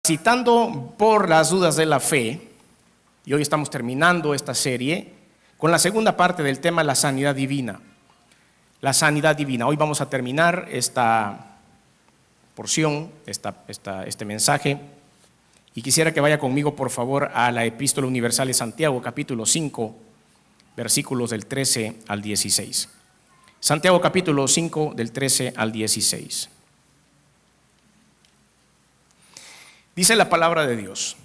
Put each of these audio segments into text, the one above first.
Citando por las dudas de la fe, y hoy estamos terminando esta serie con la segunda parte del tema, la sanidad divina. La sanidad divina. Hoy vamos a terminar esta porción, este mensaje, y quisiera que vaya conmigo, por favor, a la Epístola Universal de Santiago, capítulo 5, versículos del 13 al 16. Santiago, capítulo 5, del 13 al 16. Dice la palabra de Dios: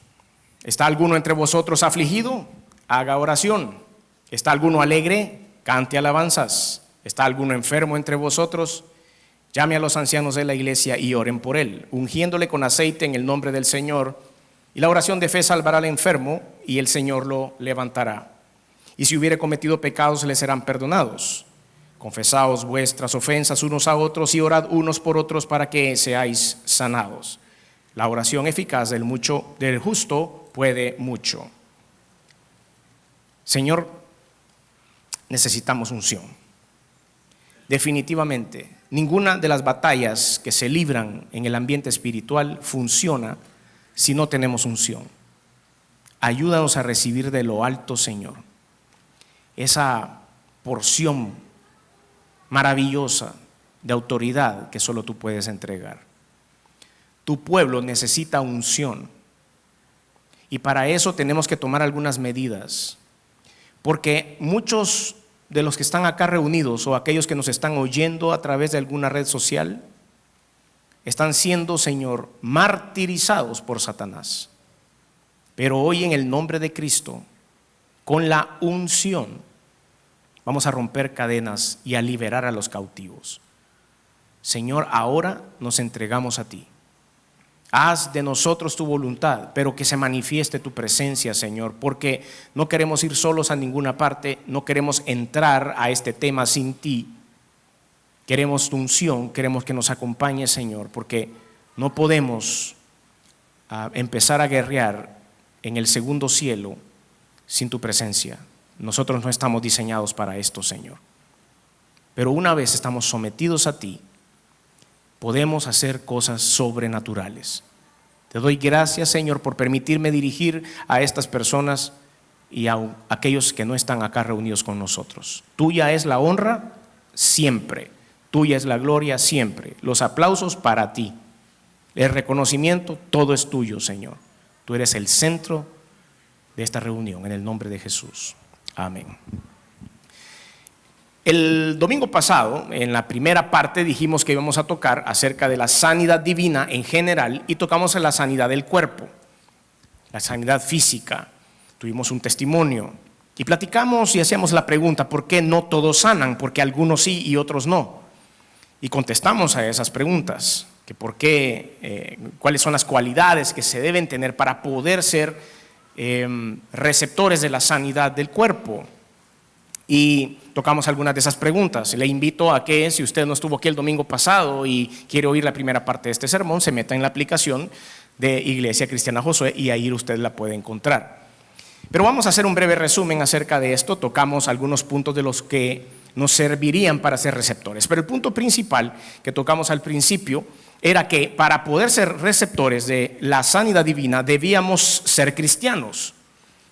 ¿está alguno entre vosotros afligido? Haga oración. ¿Está alguno alegre? Cante alabanzas. ¿Está alguno enfermo entre vosotros? Llame a los ancianos de la iglesia y oren por él, ungiéndole con aceite en el nombre del Señor. Y la oración de fe salvará al enfermo, y el Señor lo levantará. Y si hubiere cometido pecados, le serán perdonados. Confesaos vuestras ofensas unos a otros y orad unos por otros para que seáis sanados. La oración eficaz del justo puede mucho. Señor, necesitamos unción. Definitivamente, ninguna de las batallas que se libran en el ambiente espiritual funciona si no tenemos unción. Ayúdanos a recibir de lo alto, Señor, esa porción maravillosa de autoridad que solo tú puedes entregar. Tu pueblo necesita unción, y para eso tenemos que tomar algunas medidas, porque muchos de los que están acá reunidos o aquellos que nos están oyendo a través de alguna red social están siendo, Señor, martirizados por Satanás. Pero hoy, en el nombre de Cristo, con la unción, vamos a romper cadenas y a liberar a los cautivos. Señor, ahora nos entregamos a ti. Haz de nosotros tu voluntad, pero que se manifieste tu presencia, Señor, porque no queremos ir solos a ninguna parte, no queremos entrar a este tema sin ti. Queremos tu unción, queremos que nos acompañes, Señor, porque no podemos empezar a guerrear en el segundo cielo sin tu presencia. Nosotros no estamos diseñados para esto, Señor. Pero una vez estamos sometidos a ti, podemos hacer cosas sobrenaturales. Te doy gracias, Señor, por permitirme dirigir a estas personas y a aquellos que no están acá reunidos con nosotros. Tuya es la honra siempre, tuya es la gloria siempre. Los aplausos para ti, el reconocimiento, todo es tuyo, Señor. Tú eres el centro de esta reunión, en el nombre de Jesús. Amén. El domingo pasado, en la primera parte, dijimos que íbamos a tocar acerca de la sanidad divina en general, y tocamos la sanidad del cuerpo, la sanidad física. Tuvimos un testimonio y platicamos y hacíamos la pregunta: ¿por qué no todos sanan? ¿Por qué algunos sí y otros no? Y contestamos a esas preguntas, que por qué, cuáles son las cualidades que se deben tener para poder ser receptores de la sanidad del cuerpo. Y tocamos algunas de esas preguntas. Le invito a que, si usted no estuvo aquí el domingo pasado y quiere oír la primera parte de este sermón, se meta en la aplicación de Iglesia Cristiana Josué y ahí usted la puede encontrar. Pero vamos a hacer un breve resumen acerca de esto. Tocamos algunos puntos de los que nos servirían para ser receptores. Pero el punto principal que tocamos al principio era que para poder ser receptores de la sanidad divina debíamos ser cristianos.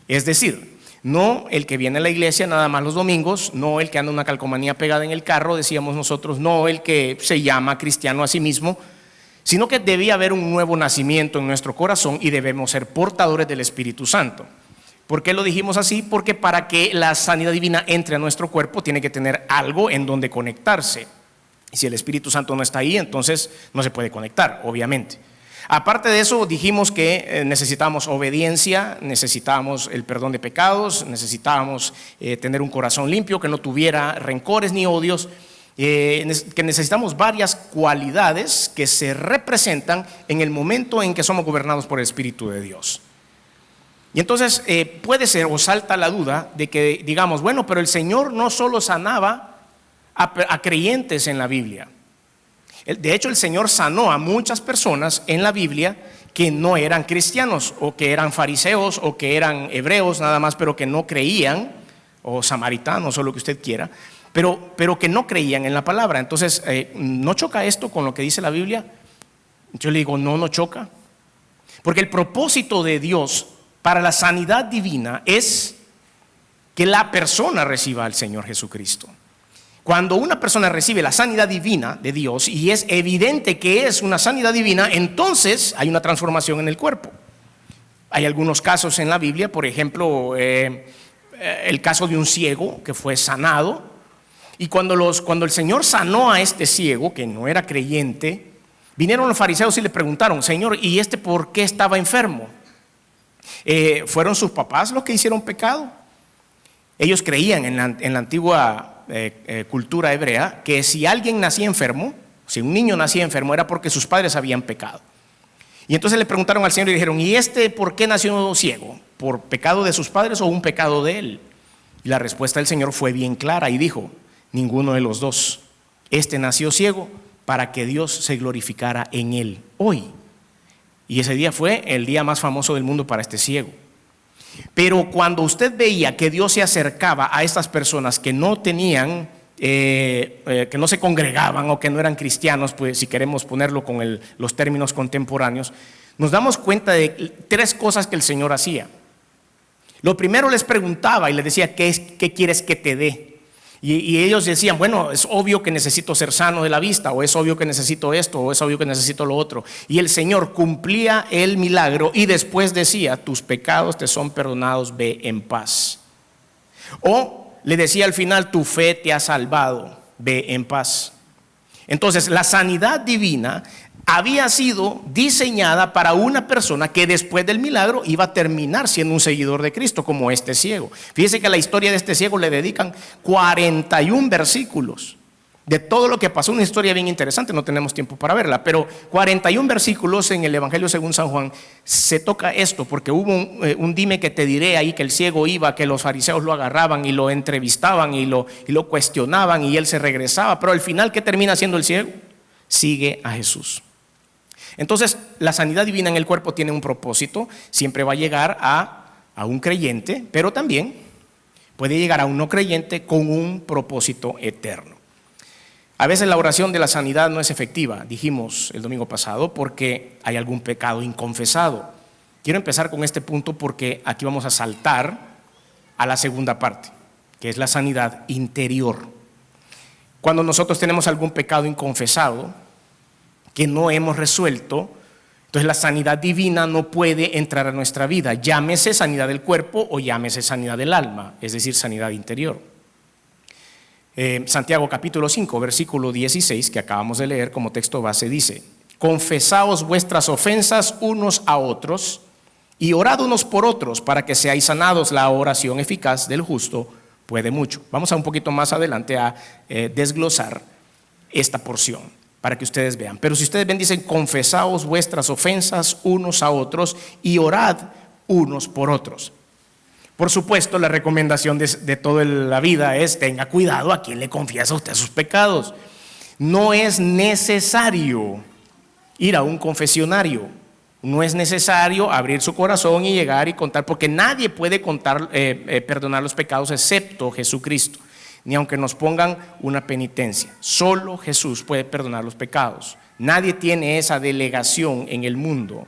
Es decir, no el que viene a la iglesia nada más los domingos, no el que anda una calcomanía pegada en el carro, decíamos nosotros, no el que se llama cristiano a sí mismo, sino que debía haber un nuevo nacimiento en nuestro corazón y debemos ser portadores del Espíritu Santo. ¿Por qué lo dijimos así? Porque para que la sanidad divina entre a nuestro cuerpo tiene que tener algo en donde conectarse. Y si el Espíritu Santo no está ahí, entonces no se puede conectar, obviamente. Aparte de eso, dijimos que necesitábamos obediencia, necesitábamos el perdón de pecados, necesitábamos tener un corazón limpio que no tuviera rencores ni odios, que necesitamos varias cualidades que se representan en el momento en que somos gobernados por el Espíritu de Dios. Y entonces puede ser, o salta la duda de que digamos, bueno, pero el Señor no solo sanaba a creyentes en la Biblia. De hecho, el Señor sanó a muchas personas en la Biblia que no eran cristianos, o que eran fariseos, o que eran hebreos nada más, pero que no creían, o samaritanos, o lo que usted quiera, pero que no creían en la palabra. Entonces, ¿no choca esto con lo que dice la Biblia? Yo le digo, no choca. Porque el propósito de Dios para la sanidad divina es que la persona reciba al Señor Jesucristo. Cuando una persona recibe la sanidad divina de Dios y es evidente que es una sanidad divina, entonces hay una transformación en el cuerpo. Hay algunos casos en la Biblia, por ejemplo, el caso de un ciego que fue sanado. Y cuando el Señor sanó a este ciego, que no era creyente, vinieron los fariseos y le preguntaron: Señor, ¿y este por qué estaba enfermo? ¿Fueron sus papás los que hicieron pecado? Ellos creían en la antigua cultura hebrea que si alguien nacía enfermo, si un niño nacía enfermo, era porque sus padres habían pecado. Y entonces le preguntaron al Señor y dijeron: ¿y este por qué nació ciego? ¿Por pecado de sus padres o un pecado de él? Y la respuesta del Señor fue bien clara y dijo: ninguno de los dos. Este nació ciego para que Dios se glorificara en él hoy. Y ese día fue el día más famoso del mundo para este ciego. Pero cuando usted veía que Dios se acercaba a estas personas que no tenían, que no se congregaban o que no eran cristianos, pues si queremos ponerlo con los términos contemporáneos, nos damos cuenta de tres cosas que el Señor hacía. Lo primero, les preguntaba y les decía: ¿qué quieres que te dé? Y ellos decían: bueno, es obvio que necesito ser sano de la vista, o es obvio que necesito esto, o es obvio que necesito lo otro. Y el Señor cumplía el milagro y después decía: tus pecados te son perdonados, ve en paz. O le decía al final: tu fe te ha salvado, ve en paz. Entonces, la sanidad divina había sido diseñada para una persona que después del milagro iba a terminar siendo un seguidor de Cristo, como este ciego. Fíjese que a la historia de este ciego le dedican 41 versículos. De todo lo que pasó, una historia bien interesante, no tenemos tiempo para verla, pero 41 versículos en el Evangelio según San Juan se toca esto, porque hubo un dime que te diré ahí, que el ciego iba, que los fariseos lo agarraban y lo entrevistaban y lo cuestionaban y él se regresaba, pero al final, ¿qué termina haciendo el ciego? Sigue a Jesús. Entonces, la sanidad divina en el cuerpo tiene un propósito. Siempre va a llegar a un creyente, pero también puede llegar a un no creyente con un propósito eterno. A veces la oración de la sanidad no es efectiva, dijimos el domingo pasado, porque hay algún pecado inconfesado. Quiero empezar con este punto porque aquí vamos a saltar a la segunda parte, que es la sanidad interior. Cuando nosotros tenemos algún pecado inconfesado que no hemos resuelto, entonces la sanidad divina no puede entrar a nuestra vida, llámese sanidad del cuerpo o llámese sanidad del alma, es decir, sanidad interior. Santiago capítulo 5, versículo 16, que acabamos de leer como texto base, dice: confesaos vuestras ofensas unos a otros y orad unos por otros para que seáis sanados. La oración eficaz del justo puede mucho. Vamos a un poquito más adelante a desglosar esta porción para que ustedes vean. Pero si ustedes ven, dicen: confesaos vuestras ofensas unos a otros y orad unos por otros. Por supuesto, la recomendación de toda la vida es: tenga cuidado a quien le confiesa a usted sus pecados. No es necesario ir a un confesionario, no es necesario abrir su corazón y llegar y contar, porque nadie puede perdonar los pecados excepto Jesucristo. Ni aunque nos pongan una penitencia, solo Jesús puede perdonar los pecados. Nadie tiene esa delegación en el mundo.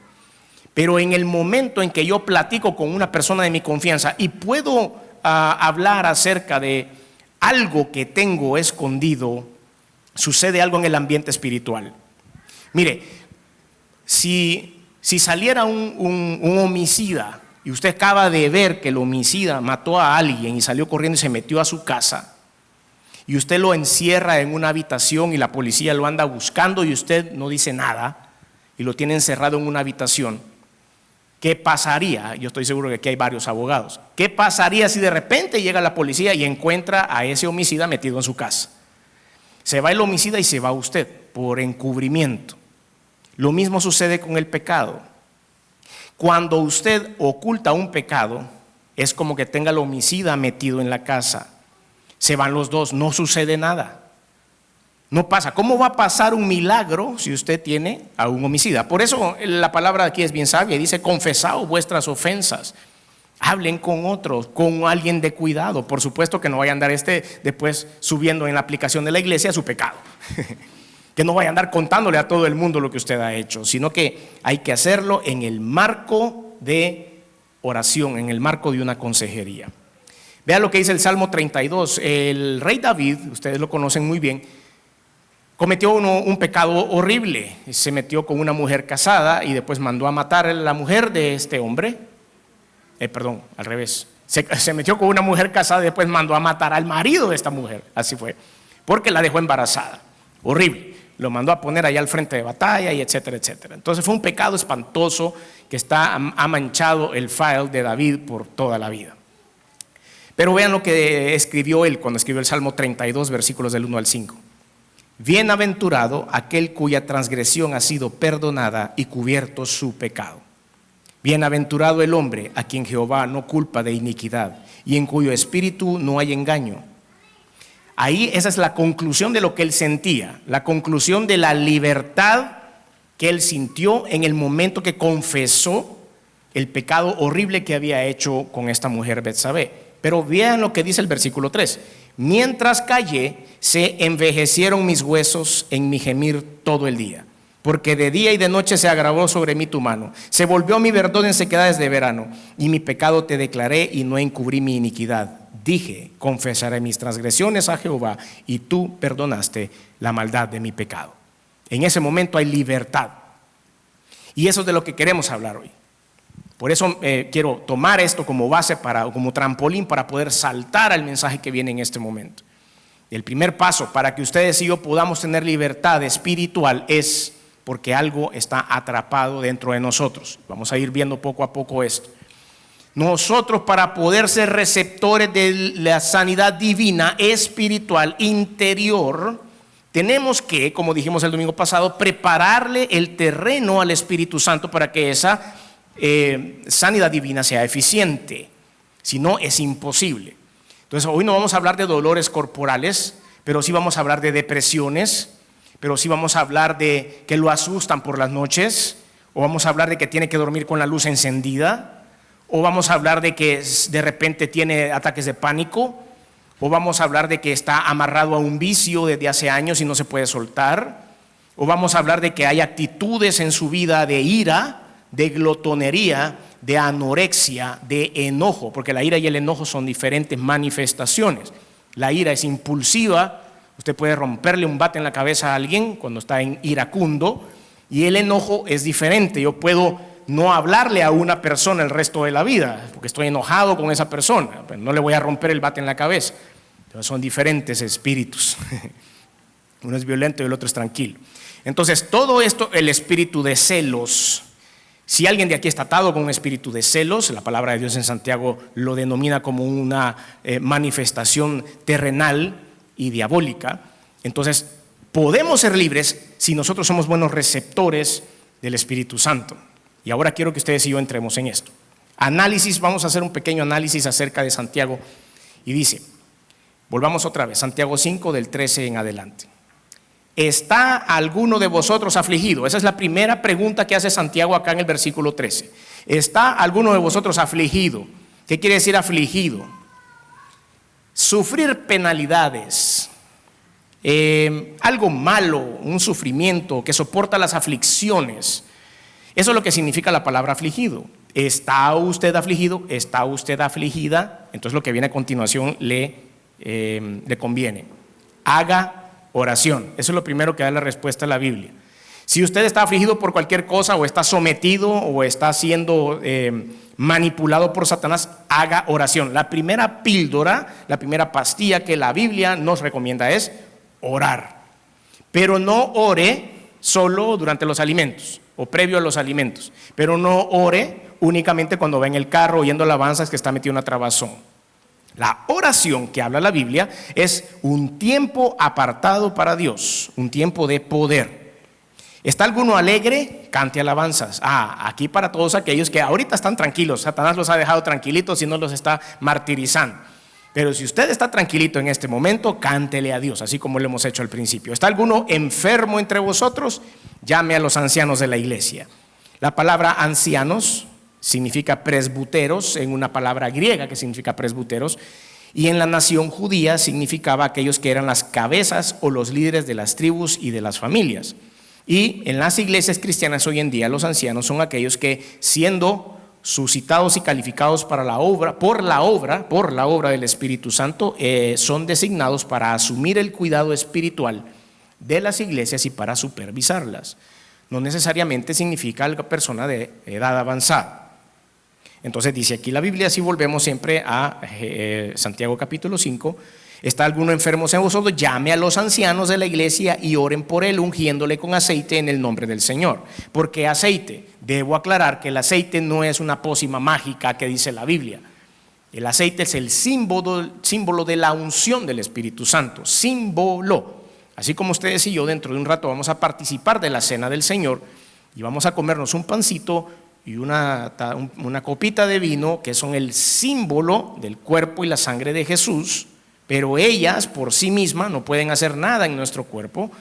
Pero en el momento en que yo platico con una persona de mi confianza y puedo hablar acerca de algo que tengo escondido, sucede algo en el ambiente espiritual. Mire, si saliera un homicida y usted acaba de ver que el homicida mató a alguien y salió corriendo y se metió a su casa, y usted lo encierra en una habitación y la policía lo anda buscando y usted no dice nada y lo tiene encerrado en una habitación, ¿qué pasaría? Yo estoy seguro que aquí hay varios abogados. ¿Qué pasaría si de repente llega la policía y encuentra a ese homicida metido en su casa? Se va el homicida y se va usted por encubrimiento. Lo mismo sucede con el pecado. Cuando usted oculta un pecado, es como que tenga al homicida metido en la casa. Se van los dos, no sucede nada. No pasa. ¿Cómo va a pasar un milagro si usted tiene a un homicida? Por eso la palabra aquí es bien sabia, dice: confesaos vuestras ofensas. Hablen con otros, con alguien de cuidado. Por supuesto que no vaya a andar después subiendo en la aplicación de la iglesia su pecado. Que no vaya a andar contándole a todo el mundo lo que usted ha hecho, sino que hay que hacerlo en el marco de oración, en el marco de una consejería. Vean lo que dice el Salmo 32. El rey David, ustedes lo conocen muy bien, cometió un pecado horrible. Se metió con una mujer casada y después mandó a matar a la mujer de este hombre. Perdón, al revés. Se metió con una mujer casada y después mandó a matar al marido de esta mujer. Así fue, porque la dejó embarazada. Horrible. Lo mandó a poner allá al frente de batalla y etcétera, etcétera. Entonces fue un pecado espantoso que ha manchado el file de David por toda la vida. Pero vean lo que escribió él cuando escribió el Salmo 32, versículos del 1 al 5. Bienaventurado aquel cuya transgresión ha sido perdonada y cubierto su pecado. Bienaventurado el hombre a quien Jehová no culpa de iniquidad y en cuyo espíritu no hay engaño. Ahí esa es la conclusión de lo que él sentía, la conclusión de la libertad que él sintió en el momento que confesó el pecado horrible que había hecho con esta mujer Betsabé. Pero vean lo que dice el versículo 3. Mientras callé, se envejecieron mis huesos en mi gemir todo el día, porque de día y de noche se agravó sobre mí tu mano. Se volvió mi verdor en sequedades de verano, y mi pecado te declaré y no encubrí mi iniquidad. Dije, confesaré mis transgresiones a Jehová, y tú perdonaste la maldad de mi pecado. En ese momento hay libertad. Y eso es de lo que queremos hablar hoy. Por eso quiero tomar esto como base, como trampolín para poder saltar al mensaje que viene en este momento. El primer paso para que ustedes y yo podamos tener libertad espiritual es porque algo está atrapado dentro de nosotros. Vamos a ir viendo poco a poco esto. Nosotros, para poder ser receptores de la sanidad divina espiritual interior, tenemos que, como dijimos el domingo pasado, prepararle el terreno al Espíritu Santo para que esa sanidad divina sea eficiente. Si no, es imposible. Entonces hoy no vamos a hablar de dolores corporales, pero sí vamos a hablar de depresiones, pero sí vamos a hablar de que lo asustan por las noches, o vamos a hablar de que tiene que dormir con la luz encendida, o vamos a hablar de que de repente tiene ataques de pánico, o vamos a hablar de que está amarrado a un vicio desde hace años y no se puede soltar, o vamos a hablar de que hay actitudes en su vida de ira, de glotonería, de anorexia, de enojo, porque la ira y el enojo son diferentes manifestaciones. La ira es impulsiva, usted puede romperle un bate en la cabeza a alguien cuando está en iracundo, y el enojo es diferente. Yo puedo no hablarle a una persona el resto de la vida, porque estoy enojado con esa persona, pero no le voy a romper el bate en la cabeza. Entonces son diferentes espíritus. Uno es violento y el otro es tranquilo. Entonces todo esto, el espíritu de celos. Si alguien de aquí está atado con un espíritu de celos, la palabra de Dios en Santiago lo denomina como una manifestación terrenal y diabólica. Entonces podemos ser libres si nosotros somos buenos receptores del Espíritu Santo. Y ahora quiero que ustedes y yo entremos en esto. Análisis, vamos a hacer un pequeño análisis acerca de Santiago. Y dice, volvamos otra vez, Santiago 5 del 13 en adelante. ¿Está alguno de vosotros afligido? Esa es la primera pregunta que hace Santiago acá en el versículo 13. ¿Está alguno de vosotros afligido? ¿Qué quiere decir afligido? Sufrir penalidades, algo malo, un sufrimiento que soporta las aflicciones. Eso es lo que significa la palabra afligido. ¿Está usted afligido? ¿Está usted afligida? Entonces lo que viene a continuación le conviene. Haga oración. Eso es lo primero que da la respuesta a la Biblia. Si usted está afligido por cualquier cosa, o está sometido, o está siendo manipulado por Satanás, haga oración. La primera píldora, la primera pastilla que la Biblia nos recomienda es orar. Pero no ore solo durante los alimentos o previo a los alimentos. Pero no ore únicamente cuando va en el carro oyendo alabanzas que está metido en una trabazón. La oración que habla la Biblia es un tiempo apartado para Dios, un tiempo de poder. ¿Está alguno alegre? Cante alabanzas. Aquí para todos aquellos que ahorita están tranquilos. Satanás los ha dejado tranquilitos y no los está martirizando. Pero si usted está tranquilito en este momento, cántele a Dios, así como lo hemos hecho al principio. ¿Está alguno enfermo entre vosotros? Llame a los ancianos de la iglesia. La palabra ancianos significa presbuteros, en una palabra griega que significa presbuteros, Y en la nación judía significaba aquellos que eran las cabezas o los líderes de las tribus y de las familias. Y en las iglesias cristianas hoy en día los ancianos son aquellos que, siendo suscitados y calificados para la obra, por la obra del Espíritu Santo, son designados para asumir el cuidado espiritual de las iglesias y para supervisarlas. No necesariamente significa la persona de edad avanzada. Entonces dice aquí la Biblia, si volvemos siempre a Santiago capítulo 5, ¿está alguno enfermo en vosotros? Llame a los ancianos de la iglesia y oren por él, ungiéndole con aceite en el nombre del Señor. ¿Por qué aceite? Debo aclarar que el aceite no es una pócima mágica que dice la Biblia. El aceite es el símbolo de la unción del Espíritu Santo, símbolo. Así como ustedes y yo dentro de un rato vamos a participar de la cena del Señor y vamos a comernos un pancito y una copita de vino, que son el símbolo del cuerpo y la sangre de Jesús, pero ellas por sí mismas no pueden hacer nada en nuestro cuerpo,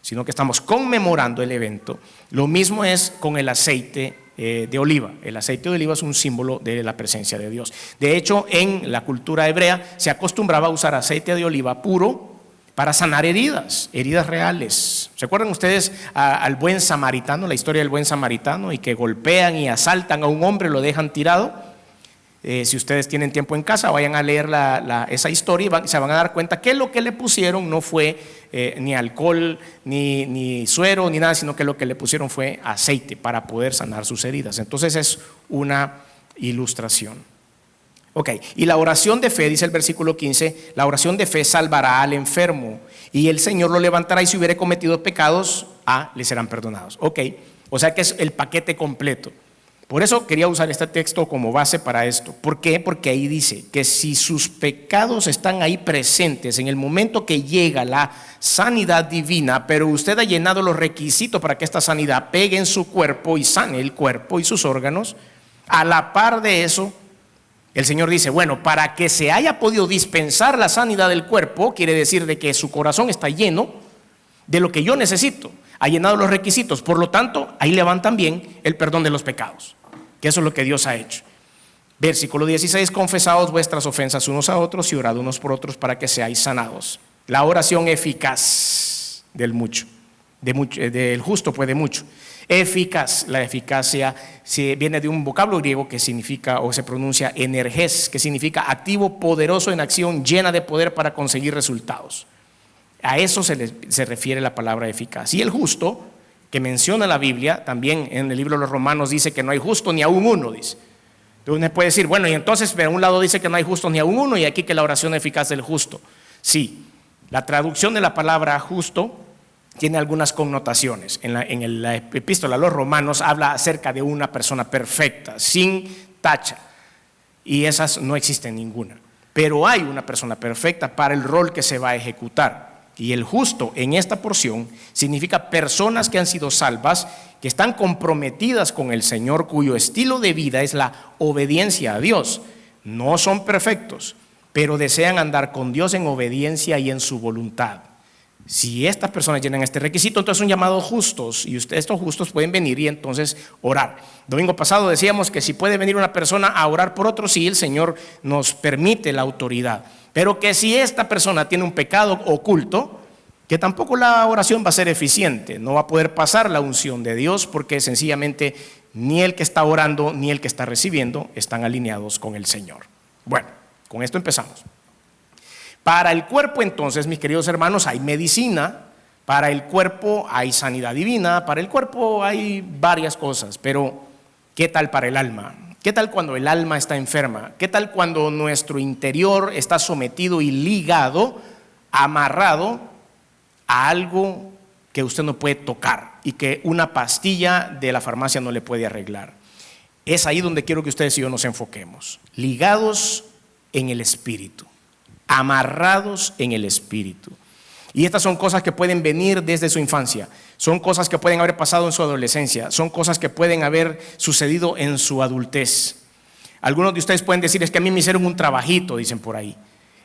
sino que estamos conmemorando el evento. Lo mismo es con el aceite de oliva. El aceite de oliva es un símbolo de la presencia de Dios. De hecho, en la cultura hebrea se acostumbraba a usar aceite de oliva puro para sanar heridas reales. ¿Se acuerdan ustedes al buen samaritano, la historia del buen samaritano, y que golpean y asaltan a un hombre, lo dejan tirado? Si ustedes tienen tiempo en casa, vayan a leer esa historia y se van a dar cuenta que lo que le pusieron no fue ni alcohol, ni suero, ni nada, sino que lo que le pusieron fue aceite para poder sanar sus heridas. Entonces es una ilustración. Ok, y la oración de fe, dice el versículo 15, la oración de fe salvará al enfermo y el Señor lo levantará, y si hubiere cometido pecados, le serán perdonados. Ok, o sea que es el paquete completo. Por eso quería usar este texto como base para esto. ¿Por qué? Porque ahí dice que si sus pecados están ahí presentes en el momento que llega la sanidad divina, pero usted ha llenado los requisitos para que esta sanidad pegue en su cuerpo y sane el cuerpo y sus órganos, a la par de eso, el Señor dice, bueno, para que se haya podido dispensar la sanidad del cuerpo, quiere decir de que su corazón está lleno de lo que yo necesito, ha llenado los requisitos, por lo tanto, ahí le van también el perdón de los pecados, que eso es lo que Dios ha hecho. Versículo 16, confesaos vuestras ofensas unos a otros y orad unos por otros para que seáis sanados. La oración eficaz del justo puede mucho. Eficaz, la eficacia viene de un vocablo griego que significa, o se pronuncia energes, que significa activo, poderoso en acción, llena de poder para conseguir resultados. A eso se refiere la palabra eficaz. Y el justo, que menciona la Biblia, también en el libro de los Romanos dice que no hay justo ni aún uno, dice. Entonces uno puede decir, bueno, y entonces por un lado dice que no hay justo ni aún uno, y aquí que la oración eficaz del justo. Sí, la traducción de la palabra justo tiene algunas connotaciones. En la epístola a los Romanos habla acerca de una persona perfecta, sin tacha, y esas no existen ninguna. Pero hay una persona perfecta para el rol que se va a ejecutar. Y el justo en esta porción significa personas que han sido salvas, que están comprometidas con el Señor, cuyo estilo de vida es la obediencia a Dios. No son perfectos, pero desean andar con Dios en obediencia y en su voluntad. Si estas personas llenan este requisito, entonces son llamados justos, y estos justos pueden venir y entonces orar. Domingo pasado decíamos que si puede venir una persona a orar por otro, sí, el Señor nos permite la autoridad, pero que si esta persona tiene un pecado oculto, que tampoco la oración va a ser eficiente, no va a poder pasar la unción de Dios, porque sencillamente ni el que está orando ni el que está recibiendo están alineados con el Señor. Bueno, con esto empezamos. Para el cuerpo, entonces, mis queridos hermanos, hay medicina. Para el cuerpo hay sanidad divina. Para el cuerpo hay varias cosas. Pero, ¿qué tal para el alma? ¿Qué tal cuando el alma está enferma? ¿Qué tal cuando nuestro interior está sometido y ligado, amarrado a algo que usted no puede tocar y que una pastilla de la farmacia no le puede arreglar? Es ahí donde quiero que ustedes y yo nos enfoquemos. Ligados en el Espíritu. Amarrados en el Espíritu. Y estas son cosas que pueden venir desde su infancia, son cosas que pueden haber pasado en su adolescencia, son cosas que pueden haber sucedido en su adultez. Algunos de ustedes pueden decir, es que a mí me hicieron un trabajito, dicen por ahí.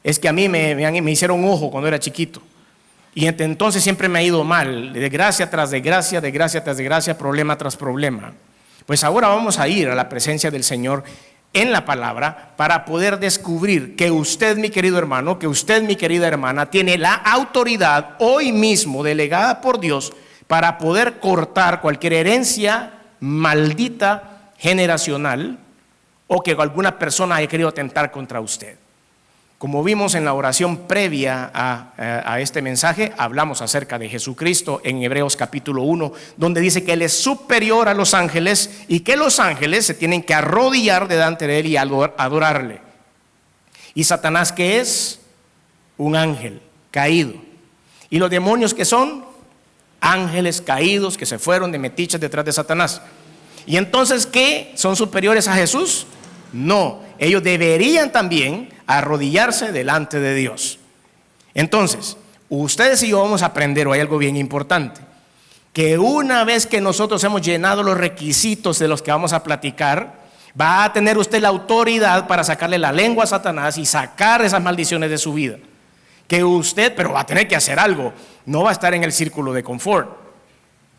Es que a mí me hicieron ojo cuando era chiquito. Y entonces siempre me ha ido mal, de gracia tras desgracia, de gracia tras desgracia, problema tras problema. Pues ahora vamos a ir a la presencia del Señor en la palabra para poder descubrir que usted, mi querido hermano, que usted, mi querida hermana, tiene la autoridad hoy mismo delegada por Dios para poder cortar cualquier herencia maldita generacional o que alguna persona haya querido atentar contra usted. Como vimos en la oración previa a este mensaje, hablamos acerca de Jesucristo en Hebreos capítulo 1, donde dice que Él es superior a los ángeles y que los ángeles se tienen que arrodillar delante de Él y adorarle. ¿Y Satanás qué es? Un ángel caído. ¿Y los demonios qué son? Ángeles caídos que se fueron de metiches detrás de Satanás. ¿Y entonces qué? ¿Son superiores a Jesús? No, ellos deberían también arrodillarse delante de Dios. Entonces, ustedes y yo vamos a aprender hoy algo bien importante, que una vez que nosotros hemos llenado los requisitos de los que vamos a platicar, va a tener usted la autoridad para sacarle la lengua a Satanás y sacar esas maldiciones de su vida. Que usted, pero va a tener que hacer algo, no va a estar en el círculo de confort.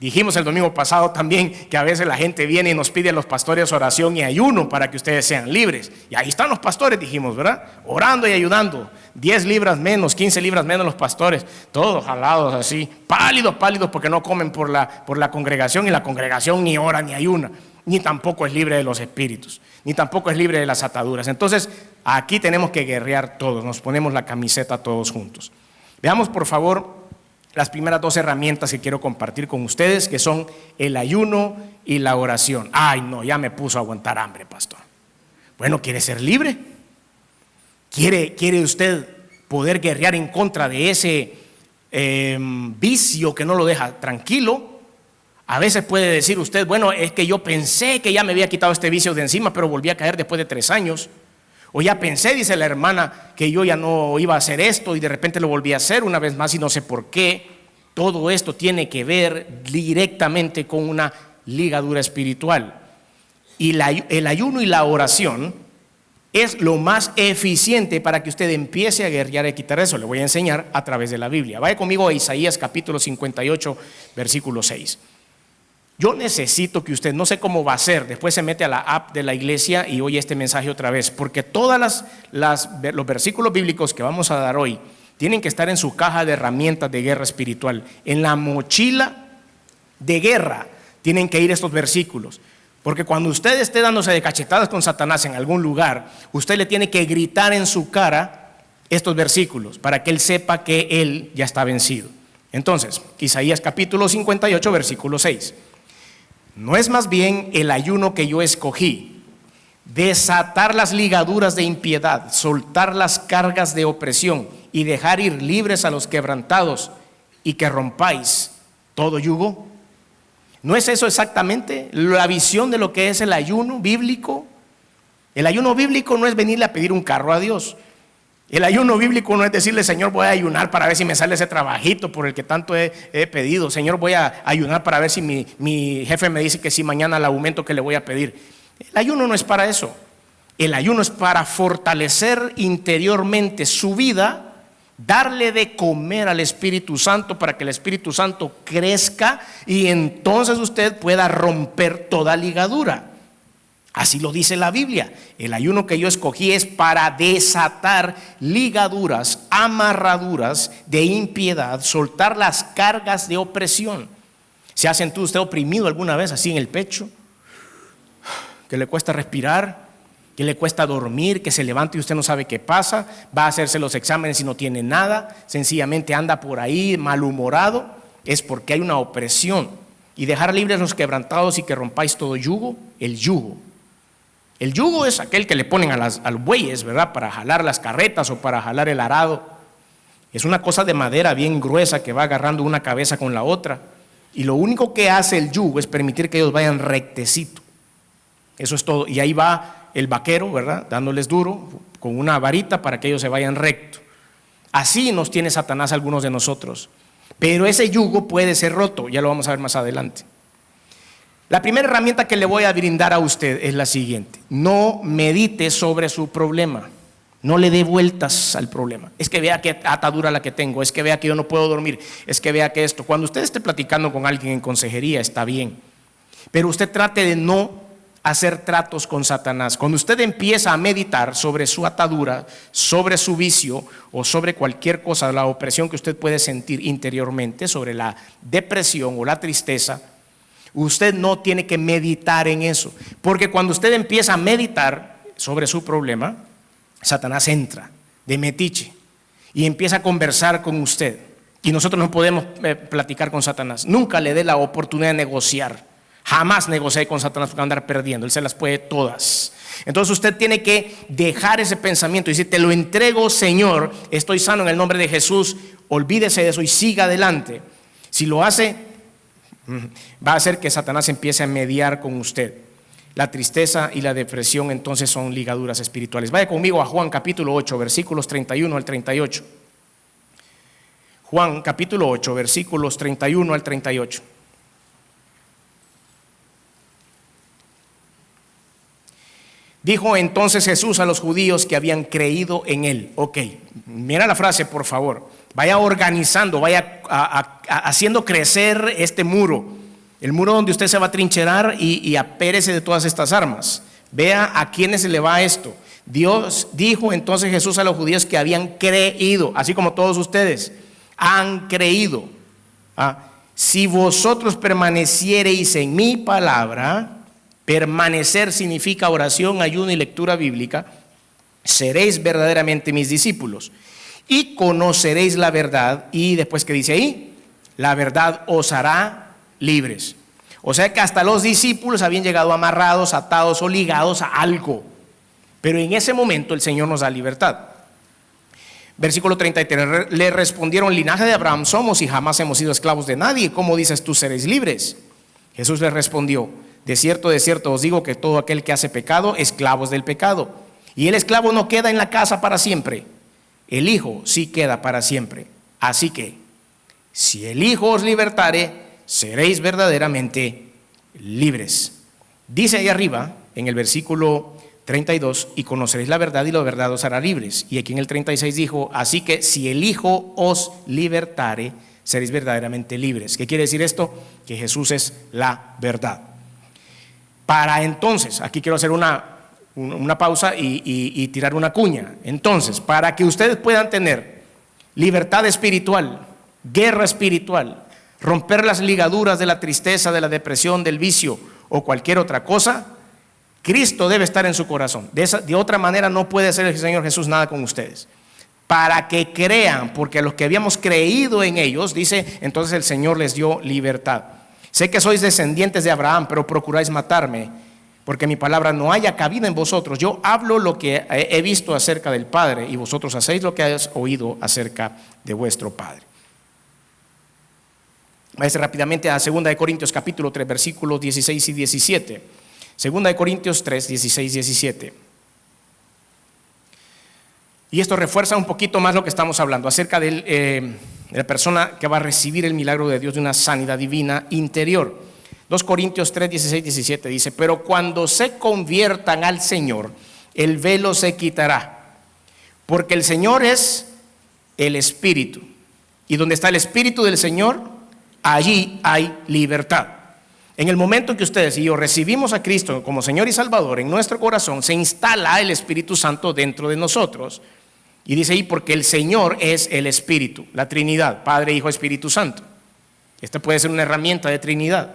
Dijimos el domingo pasado también que a veces la gente viene y nos pide a los pastores oración y ayuno para que ustedes sean libres. Y ahí están los pastores, dijimos, ¿verdad? Orando y ayudando. 10 libras menos, 15 libras menos los pastores, todos jalados así, pálidos porque no comen por la congregación, y la congregación ni ora ni ayuna, ni tampoco es libre de los espíritus, ni tampoco es libre de las ataduras. Entonces, aquí tenemos que guerrear todos, nos ponemos la camiseta todos juntos. Veamos por favor las primeras 2 herramientas que quiero compartir con ustedes, que son el ayuno y la oración. Ay, no, ya me puso a aguantar hambre, pastor. Bueno, ¿quiere ser libre? ¿Quiere usted poder guerrear en contra de ese vicio que no lo deja tranquilo? A veces puede decir usted, bueno, es que yo pensé que ya me había quitado este vicio de encima, pero volví a caer después de 3 años. O ya pensé, dice la hermana, que yo ya no iba a hacer esto y de repente lo volví a hacer una vez más y no sé por qué. Todo esto tiene que ver directamente con una ligadura espiritual. Y el ayuno y la oración es lo más eficiente para que usted empiece a guerrear y quitar eso. Le voy a enseñar a través de la Biblia. Vaya conmigo a Isaías capítulo 58, versículo 6. Yo necesito que usted, no sé cómo va a ser, después se mete a la app de la iglesia y oye este mensaje otra vez, porque todos los versículos bíblicos que vamos a dar hoy tienen que estar en su caja de herramientas de guerra espiritual. En la mochila de guerra tienen que ir estos versículos, porque cuando usted esté dándose de cachetadas con Satanás en algún lugar, usted le tiene que gritar en su cara estos versículos para que él sepa que él ya está vencido. Entonces, Isaías capítulo 58, versículo 6. ¿No es más bien el ayuno que yo escogí, desatar las ligaduras de impiedad, soltar las cargas de opresión y dejar ir libres a los quebrantados y que rompáis todo yugo? ¿No es eso exactamente la visión de lo que es el ayuno bíblico? El ayuno bíblico no es venirle a pedir un carro a Dios. El ayuno bíblico no es decirle, Señor, voy a ayunar para ver si me sale ese trabajito por el que tanto he pedido. Señor, voy a ayunar para ver si mi jefe me dice que si mañana el aumento que le voy a pedir. El ayuno no es para eso. El ayuno es para fortalecer interiormente su vida, darle de comer al Espíritu Santo para que el Espíritu Santo crezca y entonces usted pueda romper toda ligadura. Así lo dice la Biblia. El ayuno que yo escogí es para desatar ligaduras, amarraduras de impiedad, soltar las cargas de opresión. ¿Se ha sentido usted oprimido alguna vez así en el pecho? Que le cuesta respirar, que le cuesta dormir, que se levanta y usted no sabe qué pasa, va a hacerse los exámenes y no tiene nada, sencillamente anda por ahí malhumorado. Es porque hay una opresión. Y dejar libres los quebrantados y que rompáis todo yugo. El yugo. El yugo es aquel que le ponen a los bueyes, ¿verdad? Para jalar las carretas o para jalar el arado. Es una cosa de madera bien gruesa que va agarrando una cabeza con la otra. Y lo único que hace el yugo es permitir que ellos vayan rectecito. Eso es todo. Y ahí va el vaquero, ¿verdad? Dándoles duro con una varita para que ellos se vayan recto. Así nos tiene Satanás a algunos de nosotros. Pero ese yugo puede ser roto. Ya lo vamos a ver más adelante. La primera herramienta que le voy a brindar a usted es la siguiente: no medite sobre su problema, no le dé vueltas al problema. Es que vea qué atadura la que tengo, es que vea que yo no puedo dormir, es que vea que esto. Cuando usted esté platicando con alguien en consejería está bien, pero usted trate de no hacer tratos con Satanás. Cuando usted empieza a meditar sobre su atadura, sobre su vicio o sobre cualquier cosa, la opresión que usted puede sentir interiormente, sobre la depresión o la tristeza, usted no tiene que meditar en eso, porque cuando usted empieza a meditar sobre su problema, Satanás entra de metiche y empieza a conversar con usted. Y nosotros no podemos platicar con Satanás. Nunca le dé la oportunidad de negociar. Jamás negocié con Satanás porque va a andar perdiendo. Él se las puede todas. Entonces usted tiene que dejar ese pensamiento y decir: te lo entrego, Señor, estoy sano en el nombre de Jesús. Olvídese de eso y siga adelante. Si lo hace, va a hacer que Satanás empiece a mediar con usted. La tristeza y la depresión entonces son ligaduras espirituales. Vaya conmigo a Juan capítulo 8, versículos 31 al 38. Juan capítulo 8, versículos 31 al 38. Dijo entonces Jesús a los judíos que habían creído en él. Ok, mira la frase, por favor. Vaya organizando, vaya haciendo crecer este muro. El muro donde usted se va a trincherar y apérese de todas estas armas. Vea a quiénes se le va esto. Dios dijo entonces Jesús a los judíos que habían creído, así como todos ustedes han creído. Si vosotros permaneciereis en mi palabra. Permanecer significa oración, ayuno y lectura bíblica. Seréis verdaderamente mis discípulos y conoceréis la verdad. Y después, ¿qué dice ahí? La verdad os hará libres. O sea que hasta los discípulos habían llegado amarrados, atados o ligados a algo. Pero en ese momento el Señor nos da libertad. Versículo 33, le respondieron: linaje de Abraham somos y jamás hemos sido esclavos de nadie. ¿Cómo dices tú seréis libres? Jesús les respondió: de cierto os digo que todo aquel que hace pecado, esclavo es del pecado. Y el esclavo no queda en la casa para siempre, el Hijo sí queda para siempre. Así que, si el Hijo os libertare, seréis verdaderamente libres. Dice ahí arriba, en el versículo 32, y conoceréis la verdad y la verdad os hará libres. Y aquí en el 36 dijo: así que si el Hijo os libertare, seréis verdaderamente libres. ¿Qué quiere decir esto? Que Jesús es la verdad. Para entonces, aquí quiero hacer una pausa y tirar una cuña. Entonces, para que ustedes puedan tener libertad espiritual, guerra espiritual, romper las ligaduras de la tristeza, de la depresión, del vicio o cualquier otra cosa, Cristo debe estar en su corazón. De otra manera no puede hacer el Señor Jesús nada con ustedes. Para que crean, porque a los que habíamos creído en ellos, dice, entonces el Señor les dio libertad. Sé que sois descendientes de Abraham, pero procuráis matarme, porque mi palabra no haya cabida en vosotros. Yo hablo lo que he visto acerca del Padre, y vosotros hacéis lo que habéis oído acerca de vuestro Padre. Váyase rápidamente a 2 Corintios capítulo 3, versículos 16 y 17. 2 Corintios 3, 16 y 17. Y esto refuerza un poquito más lo que estamos hablando acerca de la persona que va a recibir el milagro de Dios de una sanidad divina interior. 2 Corintios 3, 16, 17 dice: pero cuando se conviertan al Señor, el velo se quitará, porque el Señor es el Espíritu, y donde está el Espíritu del Señor, allí hay libertad. En el momento en que ustedes y yo recibimos a Cristo como Señor y Salvador en nuestro corazón, se instala el Espíritu Santo dentro de nosotros. Y dice ahí, porque el Señor es el Espíritu, la Trinidad, Padre, Hijo, Espíritu Santo. Esta puede ser una herramienta de Trinidad.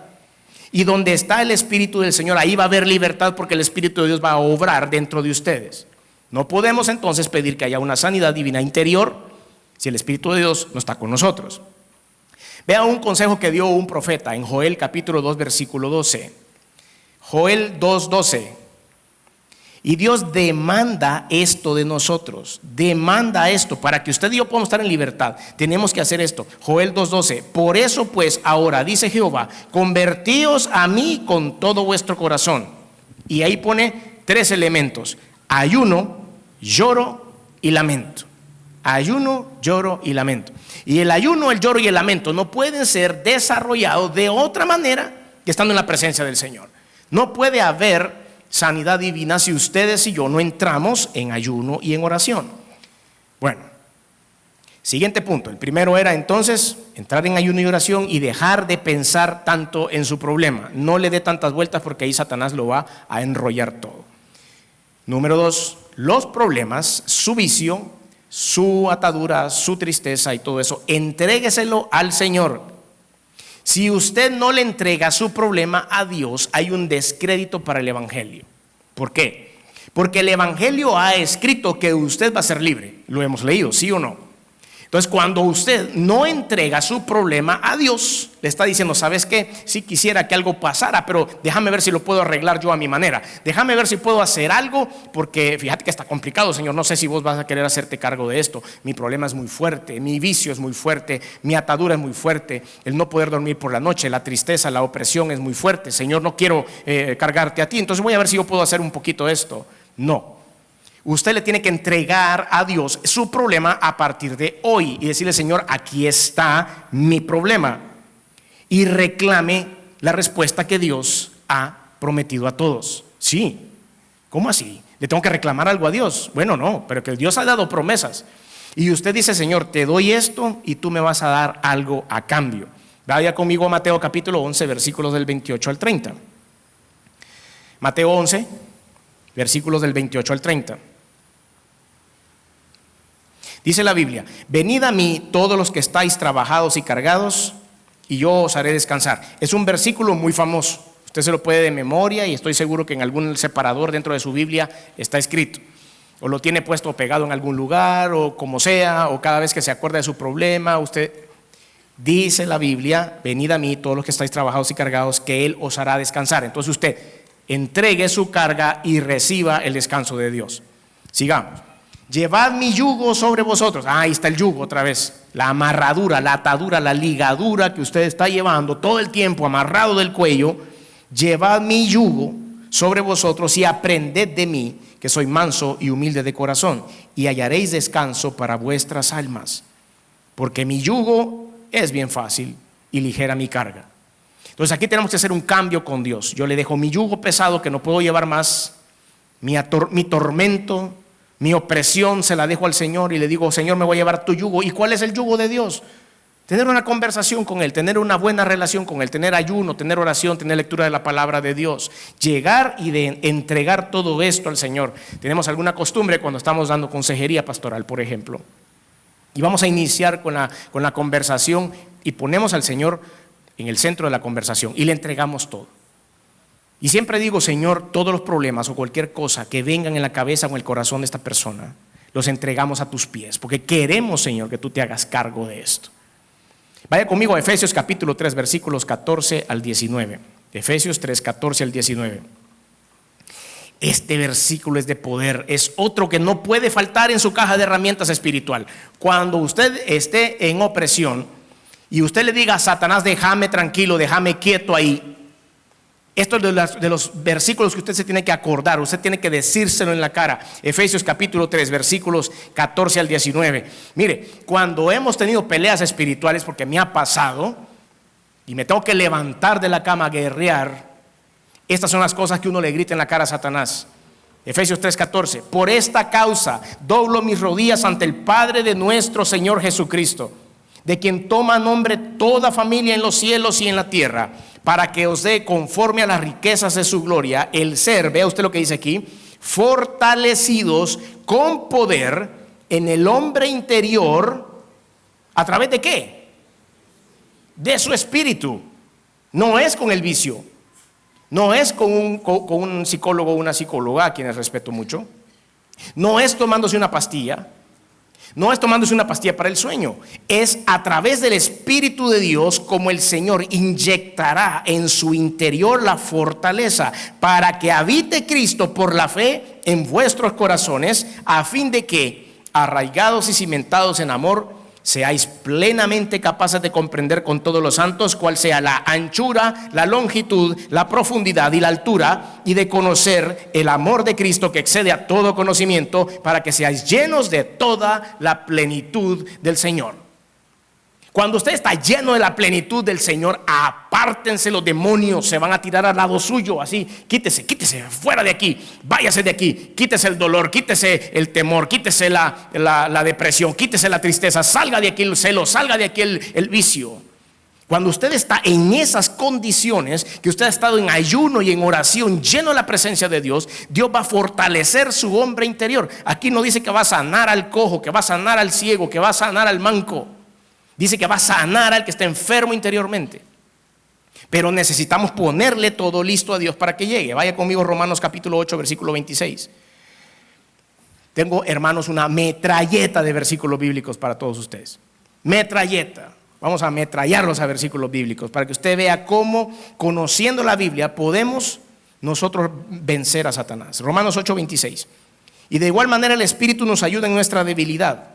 Y donde está el Espíritu del Señor, ahí va a haber libertad, porque el Espíritu de Dios va a obrar dentro de ustedes. No podemos entonces pedir que haya una sanidad divina interior si el Espíritu de Dios no está con nosotros. Vea un consejo que dio un profeta en Joel capítulo 2, versículo 12. Joel 2, 12. Y Dios demanda esto de nosotros, demanda esto, para que usted y yo podamos estar en libertad, tenemos que hacer esto. Joel 2:12, por eso pues ahora, dice Jehová, convertíos a mí con todo vuestro corazón. Y ahí pone 3 elementos: ayuno, lloro y lamento. Ayuno, lloro y lamento. Y el ayuno, el lloro y el lamento no pueden ser desarrollados de otra manera que estando en la presencia del Señor. No puede haber sanidad divina si ustedes y yo no entramos en ayuno y en oración. Bueno, Siguiente punto. El primero era entonces entrar en ayuno y oración y dejar de pensar tanto en su problema. No le dé tantas vueltas porque ahí Satanás lo va a enrollar todo. Número 2, los problemas, su vicio, su atadura, su tristeza y todo eso, entrégueselo al Señor. Si usted no le entrega su problema a Dios, hay un descrédito para el Evangelio. ¿Por qué? Porque el Evangelio ha escrito que usted va a ser libre. Lo hemos leído, ¿sí o no? Entonces, cuando usted no entrega su problema a Dios, le está diciendo, ¿sabes qué? Sí quisiera que algo pasara, pero déjame ver si lo puedo arreglar yo a mi manera. Déjame ver si puedo hacer algo, porque fíjate que está complicado, Señor. No sé si vos vas a querer hacerte cargo de esto. Mi problema es muy fuerte, mi vicio es muy fuerte, mi atadura es muy fuerte, el no poder dormir por la noche, la tristeza, la opresión es muy fuerte. Señor, no quiero cargarte a ti, entonces voy a ver si yo puedo hacer un poquito esto. No. Usted le tiene que entregar a Dios su problema a partir de hoy y decirle, Señor, aquí está mi problema. Y reclame la respuesta que Dios ha prometido a todos. Sí, ¿cómo así? ¿Le tengo que reclamar algo a Dios? Bueno, no, pero que Dios ha dado promesas. Y usted dice, Señor, te doy esto y tú me vas a dar algo a cambio. Vaya conmigo a Mateo capítulo 11, versículos del 28 al 30. Mateo 11, versículos del 28 al 30. Dice la Biblia, venid a mí todos los que estáis trabajados y cargados, y yo os haré descansar. Es un versículo muy famoso. Usted se lo puede de memoria y estoy seguro que en algún separador dentro de su Biblia está escrito. O lo tiene puesto pegado en algún lugar, o como sea, o cada vez que se acuerda de su problema, usted dice la Biblia, venid a mí todos los que estáis trabajados y cargados, que Él os hará descansar. Entonces usted entregue su carga y reciba el descanso de Dios. Sigamos. Llevad mi yugo sobre vosotros. Ahí está el yugo otra vez. La amarradura, la atadura, la ligadura que usted está llevando todo el tiempo amarrado del cuello. Llevad mi yugo sobre vosotros y aprended de mí, que soy manso y humilde de corazón, y hallaréis descanso para vuestras almas. Porque mi yugo es bien fácil y ligera mi carga. Entonces aquí tenemos que hacer un cambio con Dios. Yo le dejo mi yugo pesado que no puedo llevar más, mi tormento, mi opresión se la dejo al Señor y le digo, Señor, me voy a llevar tu yugo. ¿Y cuál es el yugo de Dios? Tener una conversación con Él, tener una buena relación con Él, tener ayuno, tener oración, tener lectura de la palabra de Dios. Llegar y de entregar todo esto al Señor. Tenemos alguna costumbre cuando estamos dando consejería pastoral, por ejemplo. Y vamos a iniciar con la conversación y ponemos al Señor en el centro de la conversación y le entregamos todo. Y siempre digo, Señor, todos los problemas o cualquier cosa que vengan en la cabeza o en el corazón de esta persona, los entregamos a tus pies, porque queremos, Señor, que tú te hagas cargo de esto. Vaya conmigo a Efesios capítulo 3, versículos 14 al 19. Efesios 3, 14 al 19. Este versículo es de poder, es otro que no puede faltar en su caja de herramientas espiritual. Cuando usted esté en opresión y usted le diga a Satanás, déjame tranquilo, déjame quieto ahí. Esto es de los versículos que usted se tiene que acordar, usted tiene que decírselo en la cara. Efesios capítulo 3, versículos 14 al 19. Mire, cuando hemos tenido peleas espirituales, porque me ha pasado, y me tengo que levantar de la cama a guerrear, estas son las cosas que uno le grita en la cara a Satanás. Efesios 3, 14. Por esta causa doblo mis rodillas ante el Padre de nuestro Señor Jesucristo, de quien toma nombre toda familia en los cielos y en la tierra, para que os dé conforme a las riquezas de su gloria el ser, vea usted lo que dice aquí, fortalecidos con poder en el hombre interior. ¿A través de qué? De su espíritu. No es con el vicio, no es con un psicólogo o una psicóloga, a quienes respeto mucho, no es tomándose una pastilla. No es tomándose una pastilla para el sueño, es a través del Espíritu de Dios como el Señor inyectará en su interior la fortaleza para que habite Cristo por la fe en vuestros corazones, a fin de que, arraigados y cimentados en amor, seáis plenamente capaces de comprender con todos los santos cuál sea la anchura, la longitud, la profundidad y la altura, y de conocer el amor de Cristo que excede a todo conocimiento, para que seáis llenos de toda la plenitud del Señor. Cuando usted está lleno de la plenitud del Señor, apártense los demonios, se van a tirar al lado suyo, así, quítese, fuera de aquí, váyase de aquí, quítese el dolor, quítese el temor, quítese la depresión, quítese la tristeza, salga de aquí el celo, salga de aquí el vicio. Cuando usted está en esas condiciones, que usted ha estado en ayuno y en oración, lleno de la presencia de Dios, Dios va a fortalecer su hombre interior. Aquí no dice que va a sanar al cojo, que va a sanar al ciego, que va a sanar al manco. Dice que va a sanar al que está enfermo interiormente. Pero necesitamos ponerle todo listo a Dios para que llegue. Vaya conmigo Romanos capítulo 8, versículo 26. Tengo, hermanos, una metralleta de versículos bíblicos para todos ustedes. Metralleta. Vamos a ametrallarlos a versículos bíblicos para que usted vea cómo, conociendo la Biblia, podemos nosotros vencer a Satanás. Romanos 8, 26. Y de igual manera el Espíritu nos ayuda en nuestra debilidad.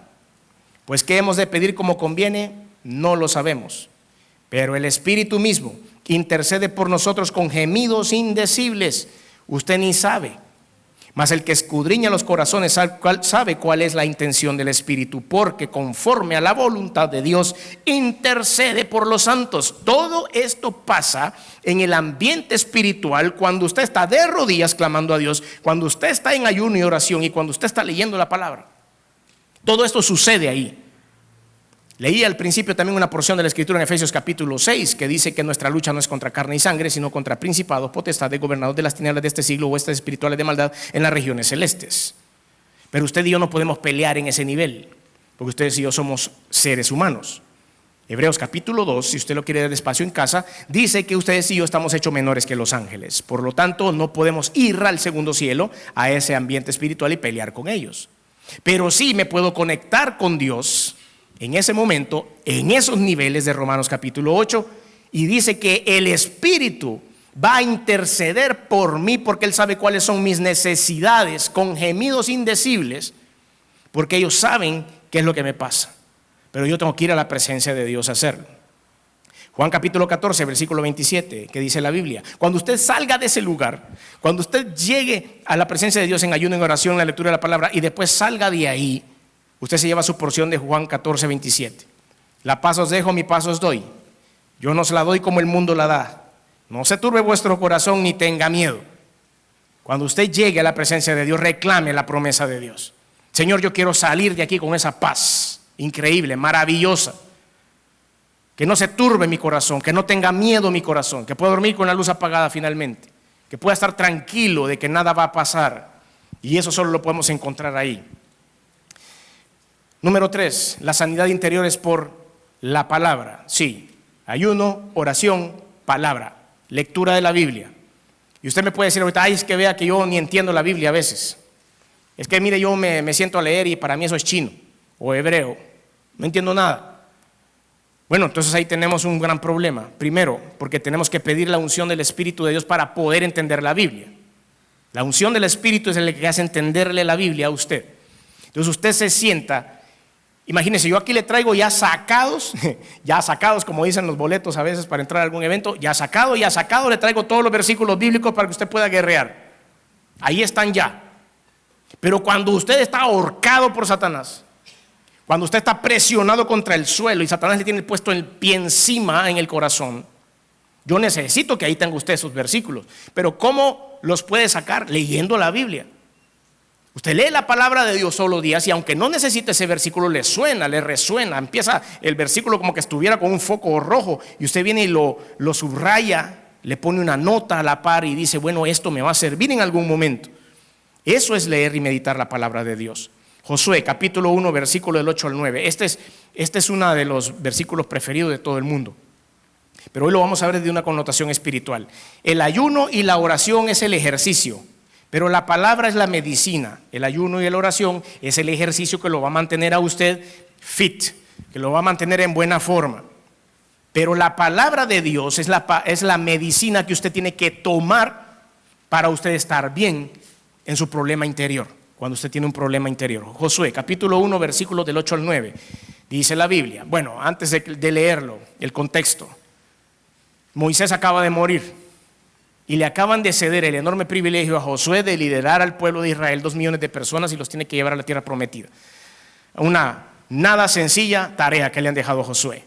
Pues ¿qué hemos de pedir como conviene? No lo sabemos. Pero el Espíritu mismo intercede por nosotros con gemidos indecibles. Usted ni sabe. Mas el que escudriña los corazones sabe cuál es la intención del Espíritu, porque conforme a la voluntad de Dios intercede por los santos. Todo esto pasa en el ambiente espiritual cuando usted está de rodillas clamando a Dios, cuando usted está en ayuno y oración y cuando usted está leyendo la palabra. Todo esto sucede ahí. Leí al principio también una porción de la Escritura en Efesios capítulo 6 que dice que nuestra lucha no es contra carne y sangre, sino contra principados, potestades, gobernados de las tinieblas de este siglo, huestes espirituales de maldad en las regiones celestes. Pero usted y yo no podemos pelear en ese nivel, porque ustedes y yo somos seres humanos. Hebreos capítulo 2, si usted lo quiere dar despacio en casa, dice que ustedes y yo estamos hechos menores que los ángeles. Por lo tanto, no podemos ir al segundo cielo, a ese ambiente espiritual y pelear con ellos. Pero sí me puedo conectar con Dios en ese momento, en esos niveles de Romanos capítulo 8, y dice que el Espíritu va a interceder por mí porque Él sabe cuáles son mis necesidades con gemidos indecibles, porque ellos saben qué es lo que me pasa. Pero yo tengo que ir a la presencia de Dios a hacerlo. Juan capítulo 14, versículo 27, que dice la Biblia: cuando usted salga de ese lugar, cuando usted llegue a la presencia de Dios en ayuno, en oración, en la lectura de la palabra, y después salga de ahí, usted se lleva su porción de Juan 14, 27. La paz os dejo, mi paz os doy. Yo no se la doy como el mundo la da. No se turbe vuestro corazón ni tenga miedo. Cuando usted llegue a la presencia de Dios, reclame la promesa de Dios. Señor, yo quiero salir de aquí con esa paz increíble, maravillosa. Que no se turbe mi corazón, que no tenga miedo mi corazón, que pueda dormir con la luz apagada finalmente, que pueda estar tranquilo de que nada va a pasar. Y eso solo lo podemos encontrar ahí. Número 3, la sanidad interior es por la palabra. Sí, ayuno, oración, palabra, lectura de la Biblia. Y usted me puede decir ahorita: ay, es que vea que yo ni entiendo la Biblia a veces. Es que mire, yo me siento a leer y para mí eso es chino o hebreo. No entiendo nada. Bueno, entonces ahí tenemos un gran problema. Primero, porque tenemos que pedir la unción del Espíritu de Dios para poder entender la Biblia. La unción del Espíritu es el que hace entenderle la Biblia a usted. Entonces usted se sienta. Imagínese, yo aquí le traigo ya sacados como dicen los boletos a veces para entrar a algún evento, ya sacado, le traigo todos los versículos bíblicos para que usted pueda guerrear. Ahí están ya. Pero cuando usted está ahorcado por Satanás, cuando usted está presionado contra el suelo y Satanás le tiene puesto el pie encima en el corazón, yo necesito que ahí tenga usted esos versículos. Pero ¿cómo los puede sacar? Leyendo la Biblia. Usted lee la palabra de Dios todos los días y aunque no necesite ese versículo, le suena, le resuena. Empieza el versículo como que estuviera con un foco rojo y usted viene y lo subraya, le pone una nota a la par y dice: bueno, esto me va a servir en algún momento. Eso es leer y meditar la palabra de Dios. Josué capítulo 1, versículo del 8 al 9. Este es uno de los versículos preferidos de todo el mundo. Pero hoy lo vamos a ver desde una connotación espiritual. El ayuno y la oración es el ejercicio, pero la palabra es la medicina. El ayuno y la oración es el ejercicio que lo va a mantener a usted fit, que lo va a mantener en buena forma. Pero la palabra de Dios es la medicina que usted tiene que tomar para usted estar bien en su problema interior, cuando usted tiene un problema interior. Josué capítulo 1, versículos del 8 al 9, dice la Biblia. Bueno, antes de leerlo, el contexto. Moisés acaba de morir y le acaban de ceder el enorme privilegio a Josué de liderar al pueblo de Israel, 2 millones de personas, y los tiene que llevar a la tierra prometida. Una nada sencilla tarea que le han dejado a Josué.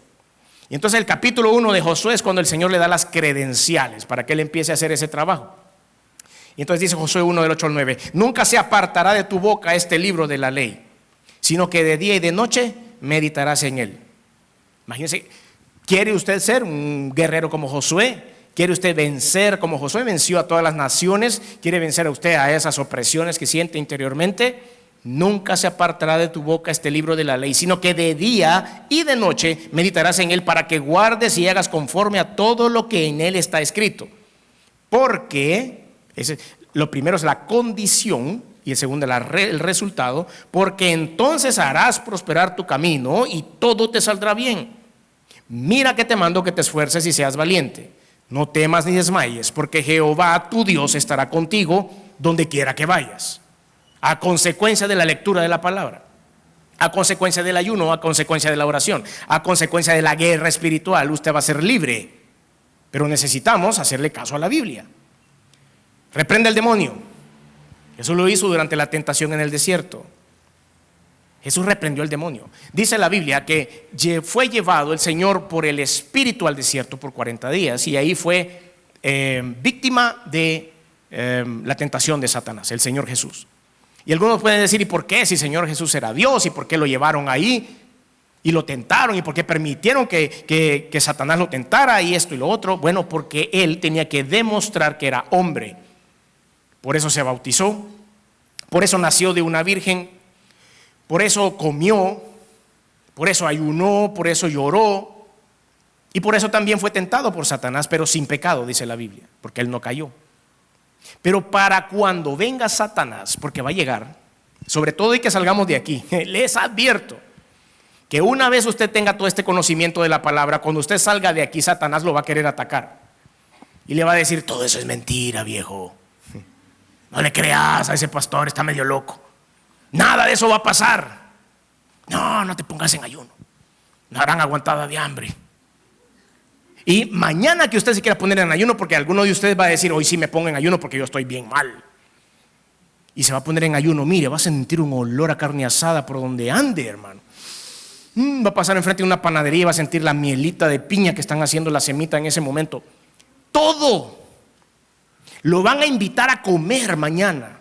Y entonces el capítulo 1 de Josué es cuando el Señor le da las credenciales para que él empiece a hacer ese trabajo. Y entonces dice Josué 1 del 8 al 9: nunca se apartará de tu boca este libro de la ley, sino que de día y de noche meditarás en él. Imagínense, ¿quiere usted ser un guerrero como Josué? ¿Quiere usted vencer como Josué venció a todas las naciones? ¿Quiere vencer a usted a esas opresiones que siente interiormente? Nunca se apartará de tu boca este libro de la ley, sino que de día y de noche meditarás en él, para que guardes y hagas conforme a todo lo que en él está escrito. Porque lo primero es la condición y el segundo el resultado. Porque entonces harás prosperar tu camino y todo te saldrá bien. Mira que te mando que te esfuerces y seas valiente. No temas ni desmayes, porque Jehová tu Dios estará contigo donde quiera que vayas. A consecuencia de la lectura de la palabra, a consecuencia del ayuno, a consecuencia de la oración, a consecuencia de la guerra espiritual, usted va a ser libre. Pero necesitamos hacerle caso a la Biblia. Reprende al demonio. Jesús lo hizo durante la tentación en el desierto. Jesús reprendió al demonio. Dice la Biblia que fue llevado el Señor por el Espíritu al desierto por 40 días y ahí fue víctima de la tentación de Satanás, el Señor Jesús. Y algunos pueden decir: ¿y por qué si el Señor Jesús era Dios? ¿Y por qué lo llevaron ahí? Y lo tentaron, ¿y por qué permitieron que Satanás lo tentara y esto y lo otro? Bueno, porque él tenía que demostrar que era hombre. Por eso se bautizó, por eso nació de una virgen, por eso comió, por eso ayunó, por eso lloró, y por eso también fue tentado por Satanás, pero sin pecado, dice la Biblia, porque él no cayó. Pero para cuando venga Satanás, porque va a llegar, sobre todo y que salgamos de aquí, les advierto que una vez usted tenga todo este conocimiento de la palabra, cuando usted salga de aquí, Satanás lo va a querer atacar y le va a decir: todo eso es mentira, viejo, no le creas a ese pastor, está medio loco, nada de eso va a pasar, no te pongas en ayuno, no harán aguantada de hambre. Y mañana que usted se quiera poner en ayuno, porque alguno de ustedes va a decir: hoy sí me pongo en ayuno porque yo estoy bien mal, y se va a poner en ayuno, mire, va a sentir un olor a carne asada por donde ande, hermano. Va a pasar enfrente de una panadería y va a sentir la mielita de piña que están haciendo la semita en ese momento. Todo lo van a invitar a comer mañana.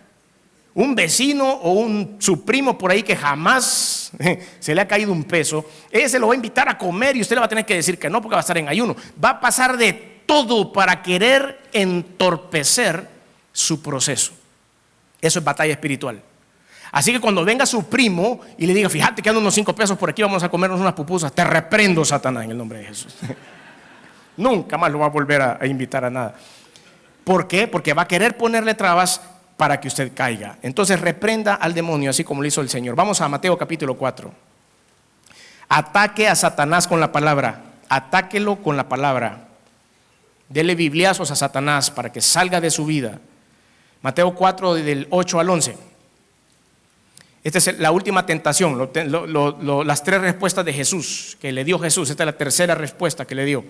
Un vecino o su primo por ahí que jamás se le ha caído un peso, ese lo va a invitar a comer y usted le va a tener que decir que no, porque va a estar en ayuno. Va a pasar de todo para querer entorpecer su proceso. Eso es batalla espiritual. Así que cuando venga su primo y le diga: fíjate que andan unos 5 pesos por aquí, vamos a comernos unas pupusas, te reprendo, Satanás, en el nombre de Jesús. Nunca más lo va a volver a invitar a nada. ¿Por qué? Porque va a querer ponerle trabas para que usted caiga. Entonces reprenda al demonio, así como lo hizo el Señor. Vamos a Mateo capítulo 4. Ataque a Satanás con la palabra. Atáquelo con la palabra. Dele bibliazos a Satanás para que salga de su vida. Mateo 4 del 8 al 11. Esta es la última tentación, las 3 respuestas de Jesús que le dio Jesús. Esta es la tercera respuesta que le dio.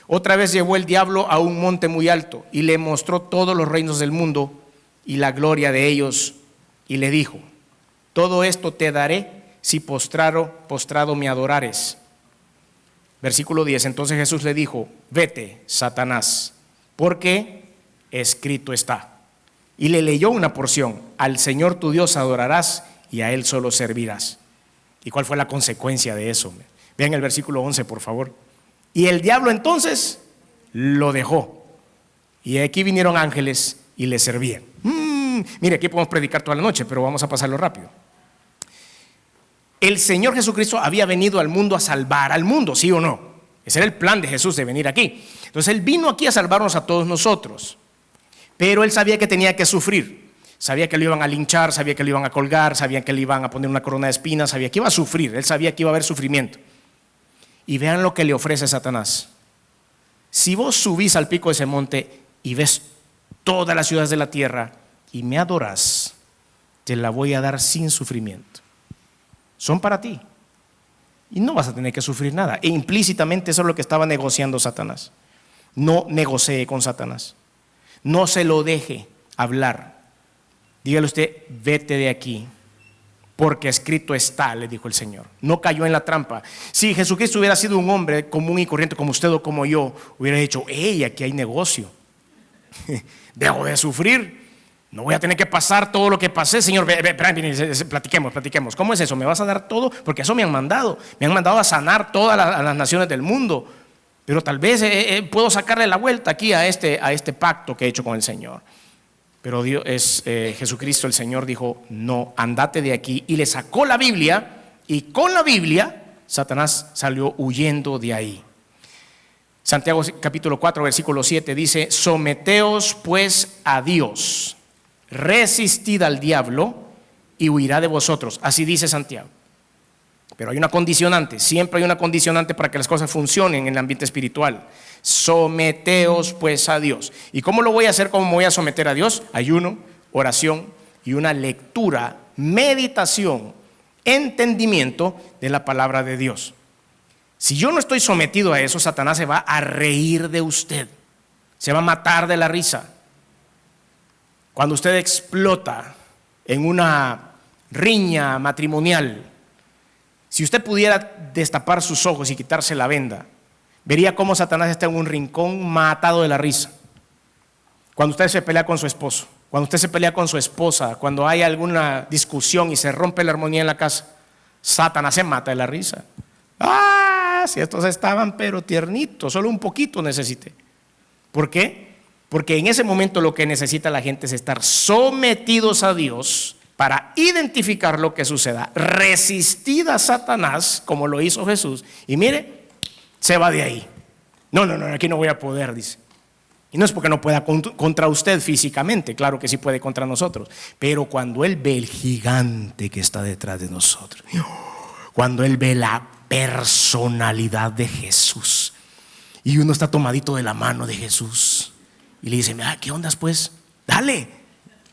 Otra vez llevó el diablo a un monte muy alto y le mostró todos los reinos del mundo y la gloria de ellos, y le dijo: todo esto te daré si postrado me adorares. Versículo 10. Entonces Jesús le dijo: vete, Satanás, porque escrito está. Y le leyó una porción: al Señor tu Dios adorarás y a Él solo servirás. ¿Y cuál fue la consecuencia de eso? Vean el versículo 11, por favor. Y el diablo entonces lo dejó, y aquí vinieron ángeles y le servían. Mire, aquí podemos predicar toda la noche, pero vamos a pasarlo rápido. El Señor Jesucristo había venido al mundo a salvar al mundo, ¿sí o no? Ese era el plan de Jesús, de venir aquí. Entonces Él vino aquí a salvarnos a todos nosotros, pero Él sabía que tenía que sufrir. Sabía que lo iban a linchar, sabía que lo iban a colgar, sabía que le iban a poner una corona de espinas, sabía que iba a sufrir. Él sabía que iba a haber sufrimiento. Y vean lo que le ofrece Satanás. Si vos subís al pico de ese monte y ves todas las ciudades de la tierra y me adorás, te la voy a dar sin sufrimiento. Son para ti y no vas a tener que sufrir nada. E implícitamente eso es lo que estaba negociando Satanás. No negocie con Satanás, no se lo deje hablar. Dígale usted: vete de aquí, porque escrito está, le dijo el Señor. No cayó en la trampa. Si Jesucristo hubiera sido un hombre común y corriente como usted o como yo, hubiera dicho: hey, aquí hay negocio. Dejo de sufrir. No voy a tener que pasar todo lo que pasé, Señor. Platiquemos. ¿Cómo es eso? ¿Me vas a dar todo? Porque eso me han mandado. Me han mandado a sanar todas las naciones del mundo. Pero tal vez puedo sacarle la vuelta aquí a este pacto que he hecho con el Señor. Pero Jesucristo el Señor dijo: no, andate de aquí. Y le sacó la Biblia, y con la Biblia Satanás salió huyendo de ahí. Santiago capítulo 4 versículo 7 dice: someteos pues a Dios, resistid al diablo y huirá de vosotros. Así dice Santiago. Pero hay una condicionante, siempre hay una condicionante para que las cosas funcionen en el ambiente espiritual. Someteos pues a Dios. ¿Y cómo lo voy a hacer? ¿Cómo me voy a someter a Dios? Ayuno, oración y una lectura, meditación, entendimiento de la palabra de Dios. Si yo no estoy sometido a eso, Satanás se va a reír de usted, se va a matar de la risa. Cuando usted explota en una riña matrimonial, si usted pudiera destapar sus ojos y quitarse la venda, vería cómo Satanás está en un rincón matado de la risa. Cuando usted se pelea con su esposo, cuando usted se pelea con su esposa, cuando hay alguna discusión y se rompe la armonía en la casa, Satanás se mata de la risa. ¡Ah! Si estos estaban pero tiernitos, solo un poquito necesité. ¿Por qué? Porque en ese momento lo que necesita la gente es estar sometidos a Dios para identificar lo que suceda. Resistid a Satanás como lo hizo Jesús. Y mire, se va de ahí. No, aquí no voy a poder, dice. Y no es porque no pueda contra usted físicamente, claro que sí puede contra nosotros. Pero cuando Él ve el gigante que está detrás de nosotros, cuando Él ve la personalidad de Jesús, y uno está tomadito de la mano de Jesús y le dice: mira, ¿qué ondas pues? Dale,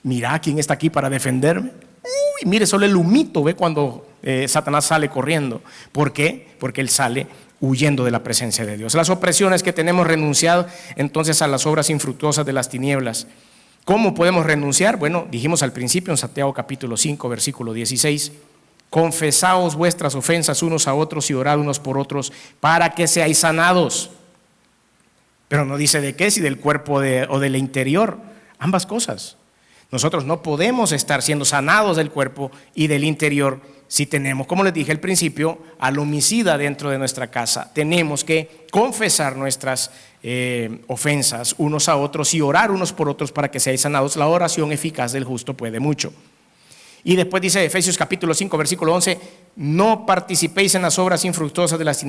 mira quién está aquí para defenderme. Uy, mire, solo el humito ve cuando Satanás sale corriendo. ¿Por qué? Porque él sale huyendo de la presencia de Dios. Las opresiones que tenemos renunciado entonces a las obras infructuosas de las tinieblas. ¿Cómo podemos renunciar? Bueno, dijimos al principio en Santiago capítulo 5 versículo 16: confesaos vuestras ofensas unos a otros y orad unos por otros para que seáis sanados. Pero no dice de qué, si del cuerpo o del interior, ambas cosas. Nosotros no podemos estar siendo sanados del cuerpo y del interior si tenemos, como les dije al principio, al homicida dentro de nuestra casa. Tenemos que confesar nuestras ofensas unos a otros y orar unos por otros para que seáis sanados. La oración eficaz del justo puede mucho. Y después dice Efesios capítulo 5 versículo 11: no participéis en las obras infructuosas de las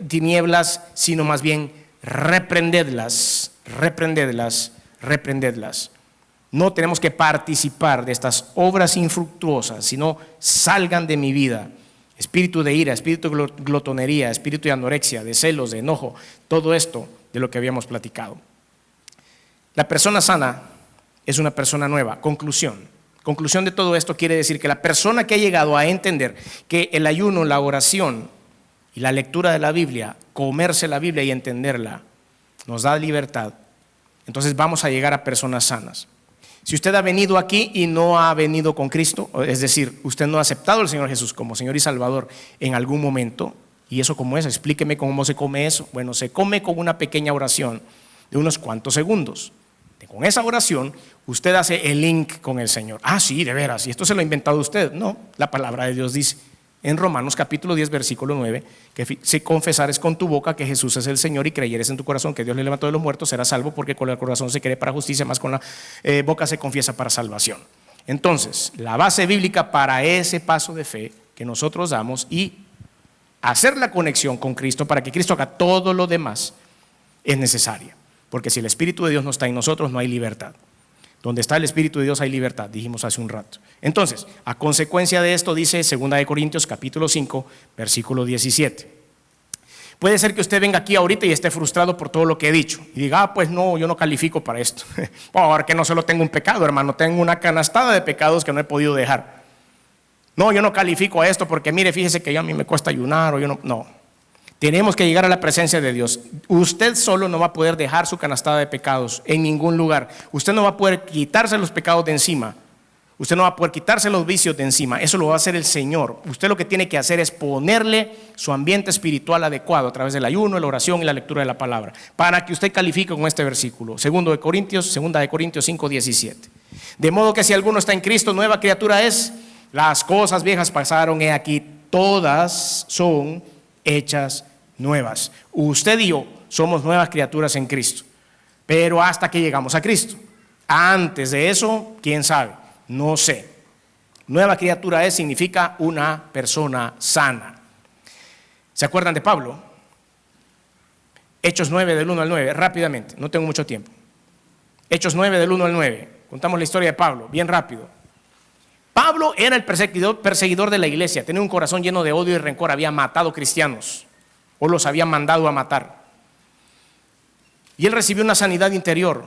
tinieblas, sino más bien reprendedlas. No tenemos que participar de estas obras infructuosas, sino salgan de mi vida. Espíritu de ira, espíritu de glotonería, espíritu de anorexia, de celos, de enojo, todo esto de lo que habíamos platicado. La persona sana es una persona nueva. Conclusión de todo esto quiere decir que la persona que ha llegado a entender que el ayuno, la oración y la lectura de la Biblia, comerse la Biblia y entenderla, nos da libertad, entonces vamos a llegar a personas sanas. Si usted ha venido aquí y no ha venido con Cristo, es decir, usted no ha aceptado al Señor Jesús como Señor y Salvador en algún momento, ¿y eso cómo es? Explíqueme cómo se come eso. Bueno, se come con una pequeña oración de unos cuantos segundos. Con esa oración usted hace el link con el Señor. Ah, sí, de veras, y esto se lo ha inventado usted. No, la palabra de Dios dice en Romanos capítulo 10 versículo 9 que si confesares con tu boca que Jesús es el Señor y creyeres en tu corazón que Dios le levantó de los muertos, serás salvo, porque con el corazón se cree para justicia, más con la boca se confiesa para salvación. Entonces, la base bíblica para ese paso de fe que nosotros damos y hacer la conexión con Cristo para que Cristo haga todo lo demás es necesaria, porque si el Espíritu de Dios no está en nosotros, no hay libertad. Donde está el Espíritu de Dios hay libertad, dijimos hace un rato. Entonces, a consecuencia de esto dice 2 Corintios capítulo 5 versículo 17. Puede ser que usted venga aquí ahorita y esté frustrado por todo lo que he dicho y diga: pues no, yo no califico para esto. Ahora que no solo tengo un pecado, hermano, tengo una canastada de pecados que no he podido dejar. No, yo no califico a esto porque mire, fíjese que a mí me cuesta ayunar o yo no. Tenemos que llegar a la presencia de Dios. Usted solo no va a poder dejar su canastada de pecados en ningún lugar. Usted no va a poder quitarse los pecados de encima. Usted no va a poder quitarse los vicios de encima, eso lo va a hacer el Señor. Usted lo que tiene que hacer es ponerle su ambiente espiritual adecuado a través del ayuno, la oración y la lectura de la palabra, para que usted califique con este versículo, segunda de Corintios 5:17. De modo que si alguno está en Cristo, nueva criatura es, las cosas viejas pasaron, he aquí, todas son hechas nuevas. Usted y yo somos nuevas criaturas en Cristo, pero hasta que llegamos a Cristo. Antes de eso, ¿quién sabe? No sé. Nueva criatura es significa una persona sana. ¿Se acuerdan de Pablo? Hechos 9 del 1 al 9, rápidamente, no tengo mucho tiempo. Hechos 9 del 1 al 9, contamos la historia de Pablo, bien rápido. Pablo era el perseguidor de la iglesia, tenía un corazón lleno de odio y rencor, había matado cristianos o los había mandado a matar. Y él recibió una sanidad interior.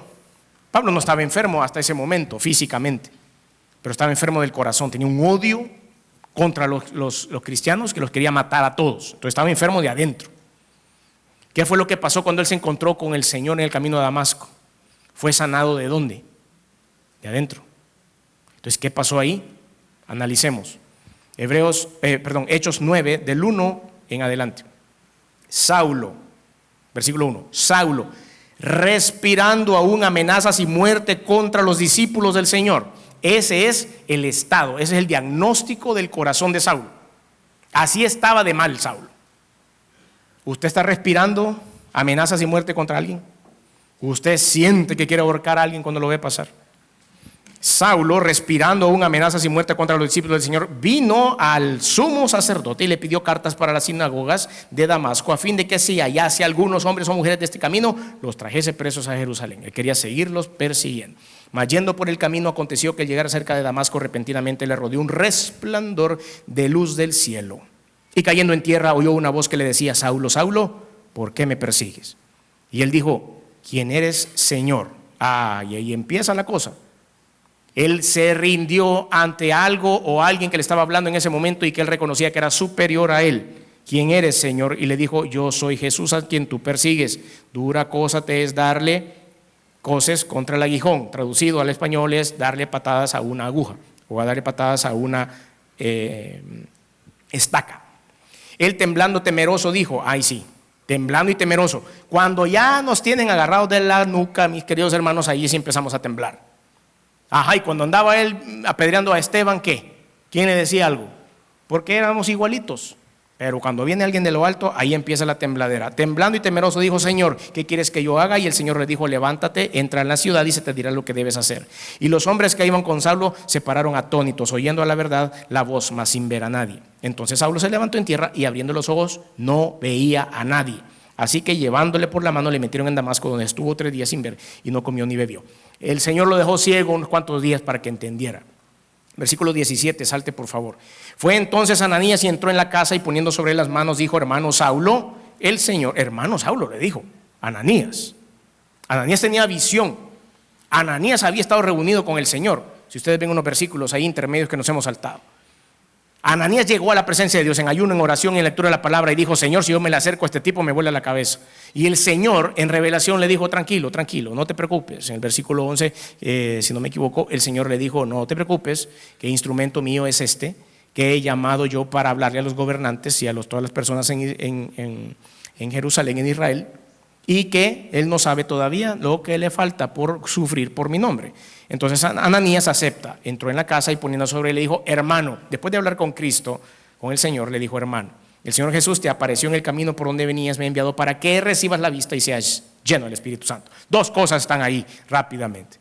Pablo no estaba enfermo hasta ese momento físicamente, pero estaba enfermo del corazón, tenía un odio contra los cristianos que los quería matar a todos. Entonces estaba enfermo de adentro. ¿Qué fue lo que pasó cuando él se encontró con el Señor en el camino a Damasco? ¿Fue sanado de dónde? De adentro. Entonces, ¿qué pasó ahí? Analicemos. Hechos 9 del 1 en adelante. Saulo, versículo 1, Saulo, respirando aún amenazas y muerte contra los discípulos del Señor. Ese es el estado, ese es el diagnóstico del corazón de Saulo. Así estaba de mal Saulo. ¿Usted está respirando amenazas y muerte contra alguien? ¿Usted siente que quiere ahorcar a alguien cuando lo ve pasar? Saulo, respirando aún amenazas y muerte contra los discípulos del Señor, vino al sumo sacerdote y le pidió cartas para las sinagogas de Damasco, a fin de que si hallase algunos hombres o mujeres de este camino, los trajese presos a Jerusalén. Él quería seguirlos persiguiendo. Mas yendo por el camino, aconteció que al llegar cerca de Damasco, repentinamente le rodeó un resplandor de luz del cielo. Y cayendo en tierra, oyó una voz que le decía: Saulo, Saulo, ¿por qué me persigues? Y él dijo: ¿quién eres, Señor? Y ahí empieza la cosa. Él se rindió ante algo o alguien que le estaba hablando en ese momento y que él reconocía que era superior a él. ¿Quién eres, Señor? Y le dijo: yo soy Jesús a quien tú persigues. Dura cosa te es darle coces contra el aguijón. Traducido al español es darle patadas a una aguja o a darle patadas a una estaca. Él, temblando temeroso, dijo: ay sí, temblando y temeroso. Cuando ya nos tienen agarrados de la nuca, mis queridos hermanos, ahí sí empezamos a temblar. Y cuando andaba él apedreando a Esteban, ¿qué? ¿Quién le decía algo? Porque éramos igualitos. Pero cuando viene alguien de lo alto, ahí empieza la tembladera. Temblando y temeroso dijo: Señor, ¿qué quieres que yo haga? Y el Señor le dijo: levántate, entra en la ciudad y se te dirá lo que debes hacer. Y los hombres que iban con Saulo se pararon atónitos, oyendo a la verdad la voz, mas sin ver a nadie. Entonces Saulo se levantó en tierra y abriendo los ojos no veía a nadie. Así que llevándole por la mano le metieron en Damasco, donde estuvo 3 días sin ver y no comió ni bebió. El Señor lo dejó ciego unos cuantos días para que entendiera. Versículo 17, salte por favor. Fue entonces Ananías y entró en la casa y poniendo sobre él las manos dijo: hermano Saulo, el Señor, hermano Saulo le dijo, Ananías. Ananías tenía visión. Ananías había estado reunido con el Señor. Si ustedes ven unos versículos ahí intermedios que nos hemos saltado. Ananías llegó a la presencia de Dios en ayuno, en oración y en lectura de la palabra y dijo: Señor, si yo me le acerco a este tipo me vuela la cabeza. Y el Señor en revelación le dijo: tranquilo, no te preocupes. En el versículo 11, si no me equivoco, el Señor le dijo: no te preocupes, que instrumento mío es este, que he llamado yo para hablarle a los gobernantes y a todas las personas en Jerusalén, en Israel, y que él no sabe todavía lo que le falta por sufrir por mi nombre. Entonces Ananías acepta, entró en la casa y poniendo sobre él le dijo: hermano, después de hablar con Cristo, con el Señor, le dijo: hermano, el Señor Jesús te apareció en el camino por donde venías, me ha enviado para que recibas la vista y seas lleno del Espíritu Santo. Dos cosas están ahí rápidamente.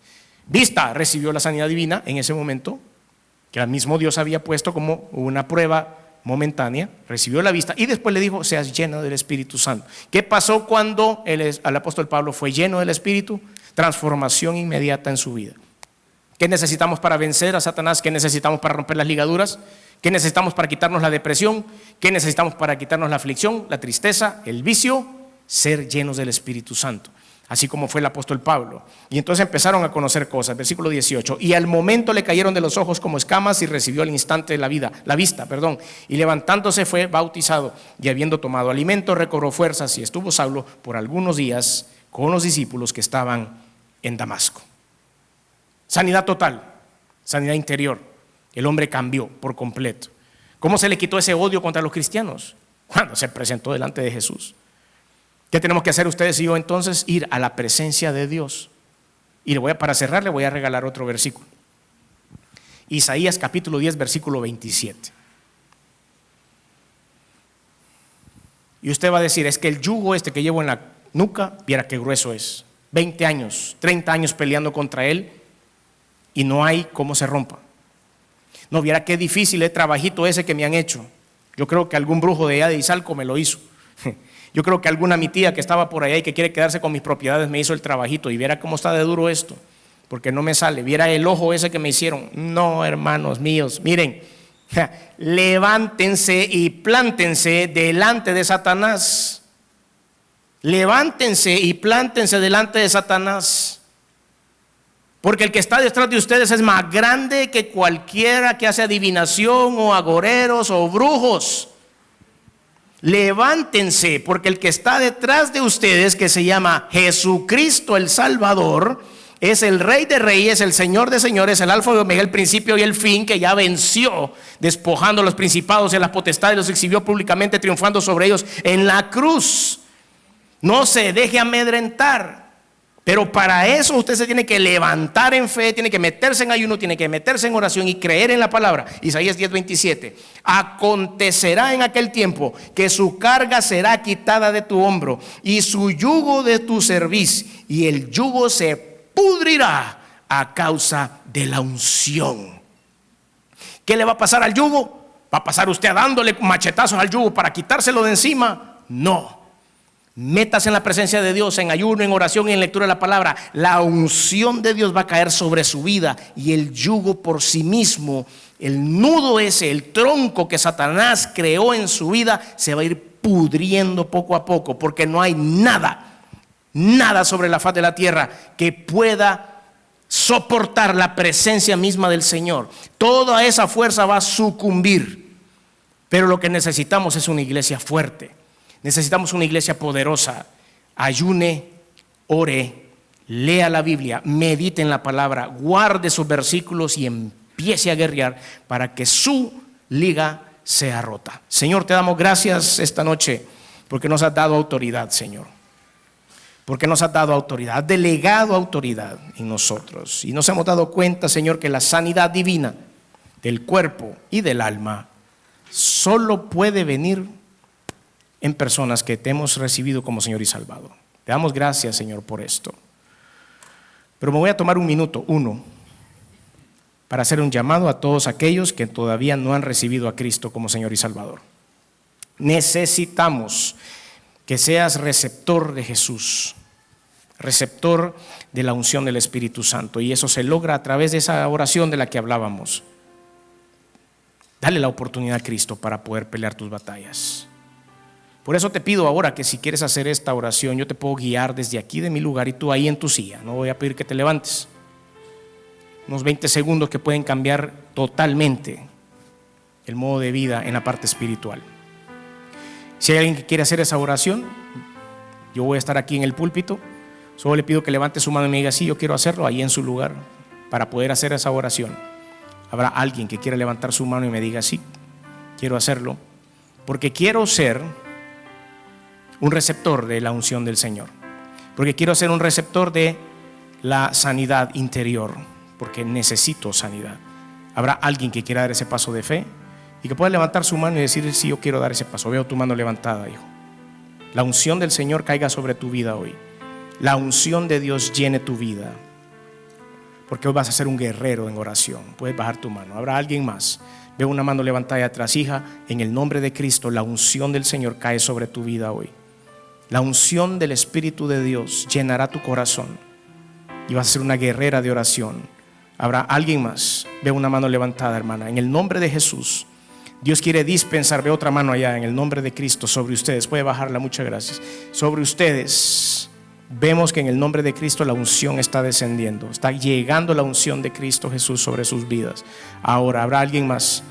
Vista, recibió la sanidad divina en ese momento, que el mismo Dios había puesto como una prueba momentánea, recibió la vista y después le dijo: seas lleno del Espíritu Santo. ¿Qué pasó cuando el apóstol Pablo fue lleno del Espíritu? Transformación inmediata en su vida. ¿Qué necesitamos para vencer a Satanás? ¿Qué necesitamos para romper las ligaduras? ¿Qué necesitamos para quitarnos la depresión? ¿Qué necesitamos para quitarnos la aflicción, la tristeza, el vicio? Ser llenos del Espíritu Santo, así como fue el apóstol Pablo. Y entonces empezaron a conocer cosas. Versículo 18, y al momento le cayeron de los ojos como escamas y recibió al instante la vista, y levantándose fue bautizado y habiendo tomado alimento recobró fuerzas y estuvo Saulo por algunos días con los discípulos que estaban en Damasco. Sanidad total, sanidad interior. El hombre cambió por completo. ¿Cómo se le quitó ese odio contra los cristianos? Cuando se presentó delante de Jesús. ¿Qué tenemos que hacer ustedes y yo entonces? Ir a la presencia de Dios. Y para cerrar le voy a regalar otro versículo. Isaías capítulo 10, versículo 27. Y usted va a decir, es que el yugo este que llevo en la nuca, viera qué grueso es. 20 años, 30 años peleando contra él y no hay cómo se rompa. No, viera qué difícil el trabajito ese que me han hecho. Yo creo que algún brujo de allá de Izalco me lo hizo. Yo creo que alguna mi tía que estaba por allá y que quiere quedarse con mis propiedades me hizo el trabajito. Y viera cómo está de duro esto, porque no me sale. Viera el ojo ese que me hicieron. No, hermanos míos, miren, levántense y plántense delante de Satanás. Levántense y plántense delante de Satanás. Porque el que está detrás de ustedes es más grande que cualquiera que hace adivinación o agoreros o brujos. Levántense, porque el que está detrás de ustedes, que se llama Jesucristo el Salvador, es el Rey de Reyes, el Señor de Señores, el Alfa y Omega, el principio y el fin, que ya venció, despojando a los principados y a las potestades, los exhibió públicamente, triunfando sobre ellos en la cruz. No se deje amedrentar. Pero para eso usted se tiene que levantar en fe, tiene que meterse en ayuno, tiene que meterse en oración y creer en la palabra. Isaías 10:27. Acontecerá en aquel tiempo que su carga será quitada de tu hombro y su yugo de tu cerviz, y el yugo se pudrirá a causa de la unción. ¿Qué le va a pasar al yugo? ¿Va a pasar usted dándole machetazos al yugo para quitárselo de encima? No. Métase en la presencia de Dios, en ayuno, en oración y en lectura de la palabra. La unción de Dios va a caer sobre su vida, y el yugo por sí mismo, el nudo ese, el tronco que Satanás creó en su vida, se va a ir pudriendo poco a poco, porque no hay nada sobre la faz de la tierra que pueda soportar la presencia misma del Señor. Toda esa fuerza va a sucumbir. Pero lo que necesitamos es una iglesia fuerte. Necesitamos una iglesia poderosa. Ayune, ore, lea la Biblia, medite en la palabra, guarde sus versículos y empiece a guerrear para que su liga sea rota. Señor, te damos gracias esta noche porque nos has dado autoridad, Señor. Porque nos has dado autoridad, has delegado autoridad en nosotros. Y nos hemos dado cuenta, Señor, que la sanidad divina del cuerpo y del alma solo puede venir en personas que te hemos recibido como Señor y Salvador. Te damos gracias, Señor, por esto. Pero me voy a tomar un minuto, para hacer un llamado a todos aquellos que todavía no han recibido a Cristo como Señor y Salvador. Necesitamos que seas receptor de Jesús, receptor de la unción del Espíritu Santo, y eso se logra a través de esa oración de la que hablábamos. Dale la oportunidad a Cristo para poder pelear tus batallas. Por eso te pido ahora que si quieres hacer esta oración, yo te puedo guiar desde aquí de mi lugar y tú ahí en tu silla. No voy a pedir que te levantes. Unos 20 segundos que pueden cambiar totalmente el modo de vida en la parte espiritual. Si hay alguien que quiere hacer esa oración, yo voy a estar aquí en el púlpito. Solo le pido que levante su mano y me diga, sí, yo quiero hacerlo ahí en su lugar para poder hacer esa oración. Habrá alguien que quiera levantar su mano y me diga, sí, quiero hacerlo, porque quiero ser un receptor de la unción del Señor, porque quiero ser un receptor de la sanidad interior, porque necesito sanidad. Habrá alguien que quiera dar ese paso de fe y que pueda levantar su mano y decir, sí, yo quiero dar ese paso. Veo tu mano levantada, hijo. La unción del Señor caiga sobre tu vida hoy. La unción de Dios llene tu vida, porque hoy vas a ser un guerrero en oración. Puedes bajar tu mano. Habrá alguien más. Veo una mano levantada atrás. Hija, en el nombre de Cristo, la unción del Señor cae sobre tu vida hoy. La unción del Espíritu de Dios llenará tu corazón y vas a ser una guerrera de oración. Habrá alguien más. Veo una mano levantada, hermana. En el nombre de Jesús, Dios quiere dispensar. Veo otra mano allá. En el nombre de Cristo, sobre ustedes. Puede bajarla, muchas gracias. Sobre ustedes, vemos que en el nombre de Cristo la unción está descendiendo. Está llegando la unción de Cristo Jesús sobre sus vidas. Ahora, habrá alguien más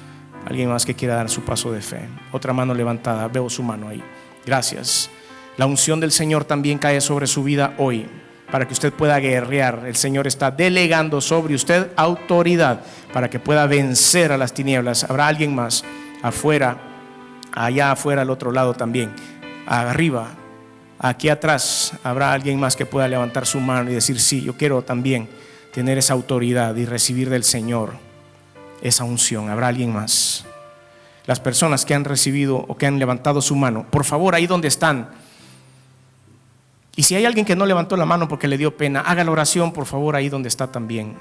que quiera dar su paso de fe. Otra mano levantada. Veo su mano ahí. Gracias. La unción del Señor también cae sobre su vida hoy. para que usted pueda guerrear. El Señor está delegando sobre usted autoridad para que pueda vencer a las tinieblas. Habrá alguien más afuera, allá afuera al otro lado también, arriba, aquí atrás. Habrá alguien más que pueda levantar su mano y decir: sí, yo quiero también tener esa autoridad y recibir del Señor esa unción. Habrá alguien más. Las personas que han recibido o que han levantado su mano, por favor, ahí donde están. Y si hay alguien que no levantó la mano porque le dio pena, haga la oración, por favor, ahí donde está también.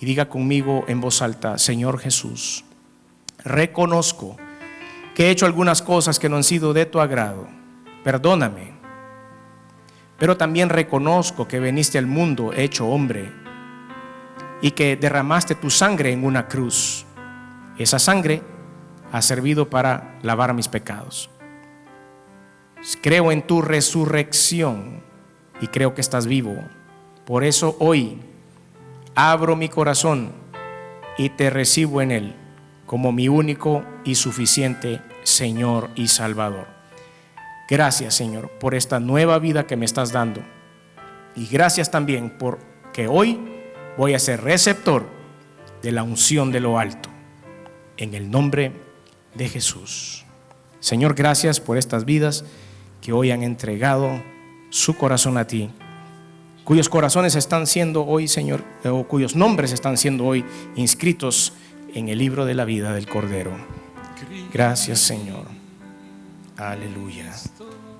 Y diga conmigo en voz alta: Señor Jesús, reconozco que he hecho algunas cosas que no han sido de tu agrado. Perdóname. Pero también reconozco que viniste al mundo hecho hombre y que derramaste tu sangre en una cruz. Esa sangre ha servido para lavar mis pecados. Creo en tu resurrección y creo que estás vivo. Por eso hoy abro mi corazón y te recibo en él como mi único y suficiente Señor y Salvador. Gracias, Señor, por esta nueva vida que me estás dando. Y gracias también porque hoy voy a ser receptor de la unción de lo alto. En el nombre de Jesús. Señor, gracias por estas vidas que hoy han entregado su corazón a ti, cuyos corazones están siendo hoy, Señor, o cuyos nombres están siendo hoy inscritos en el libro de la vida del Cordero. Gracias, Señor. Aleluya.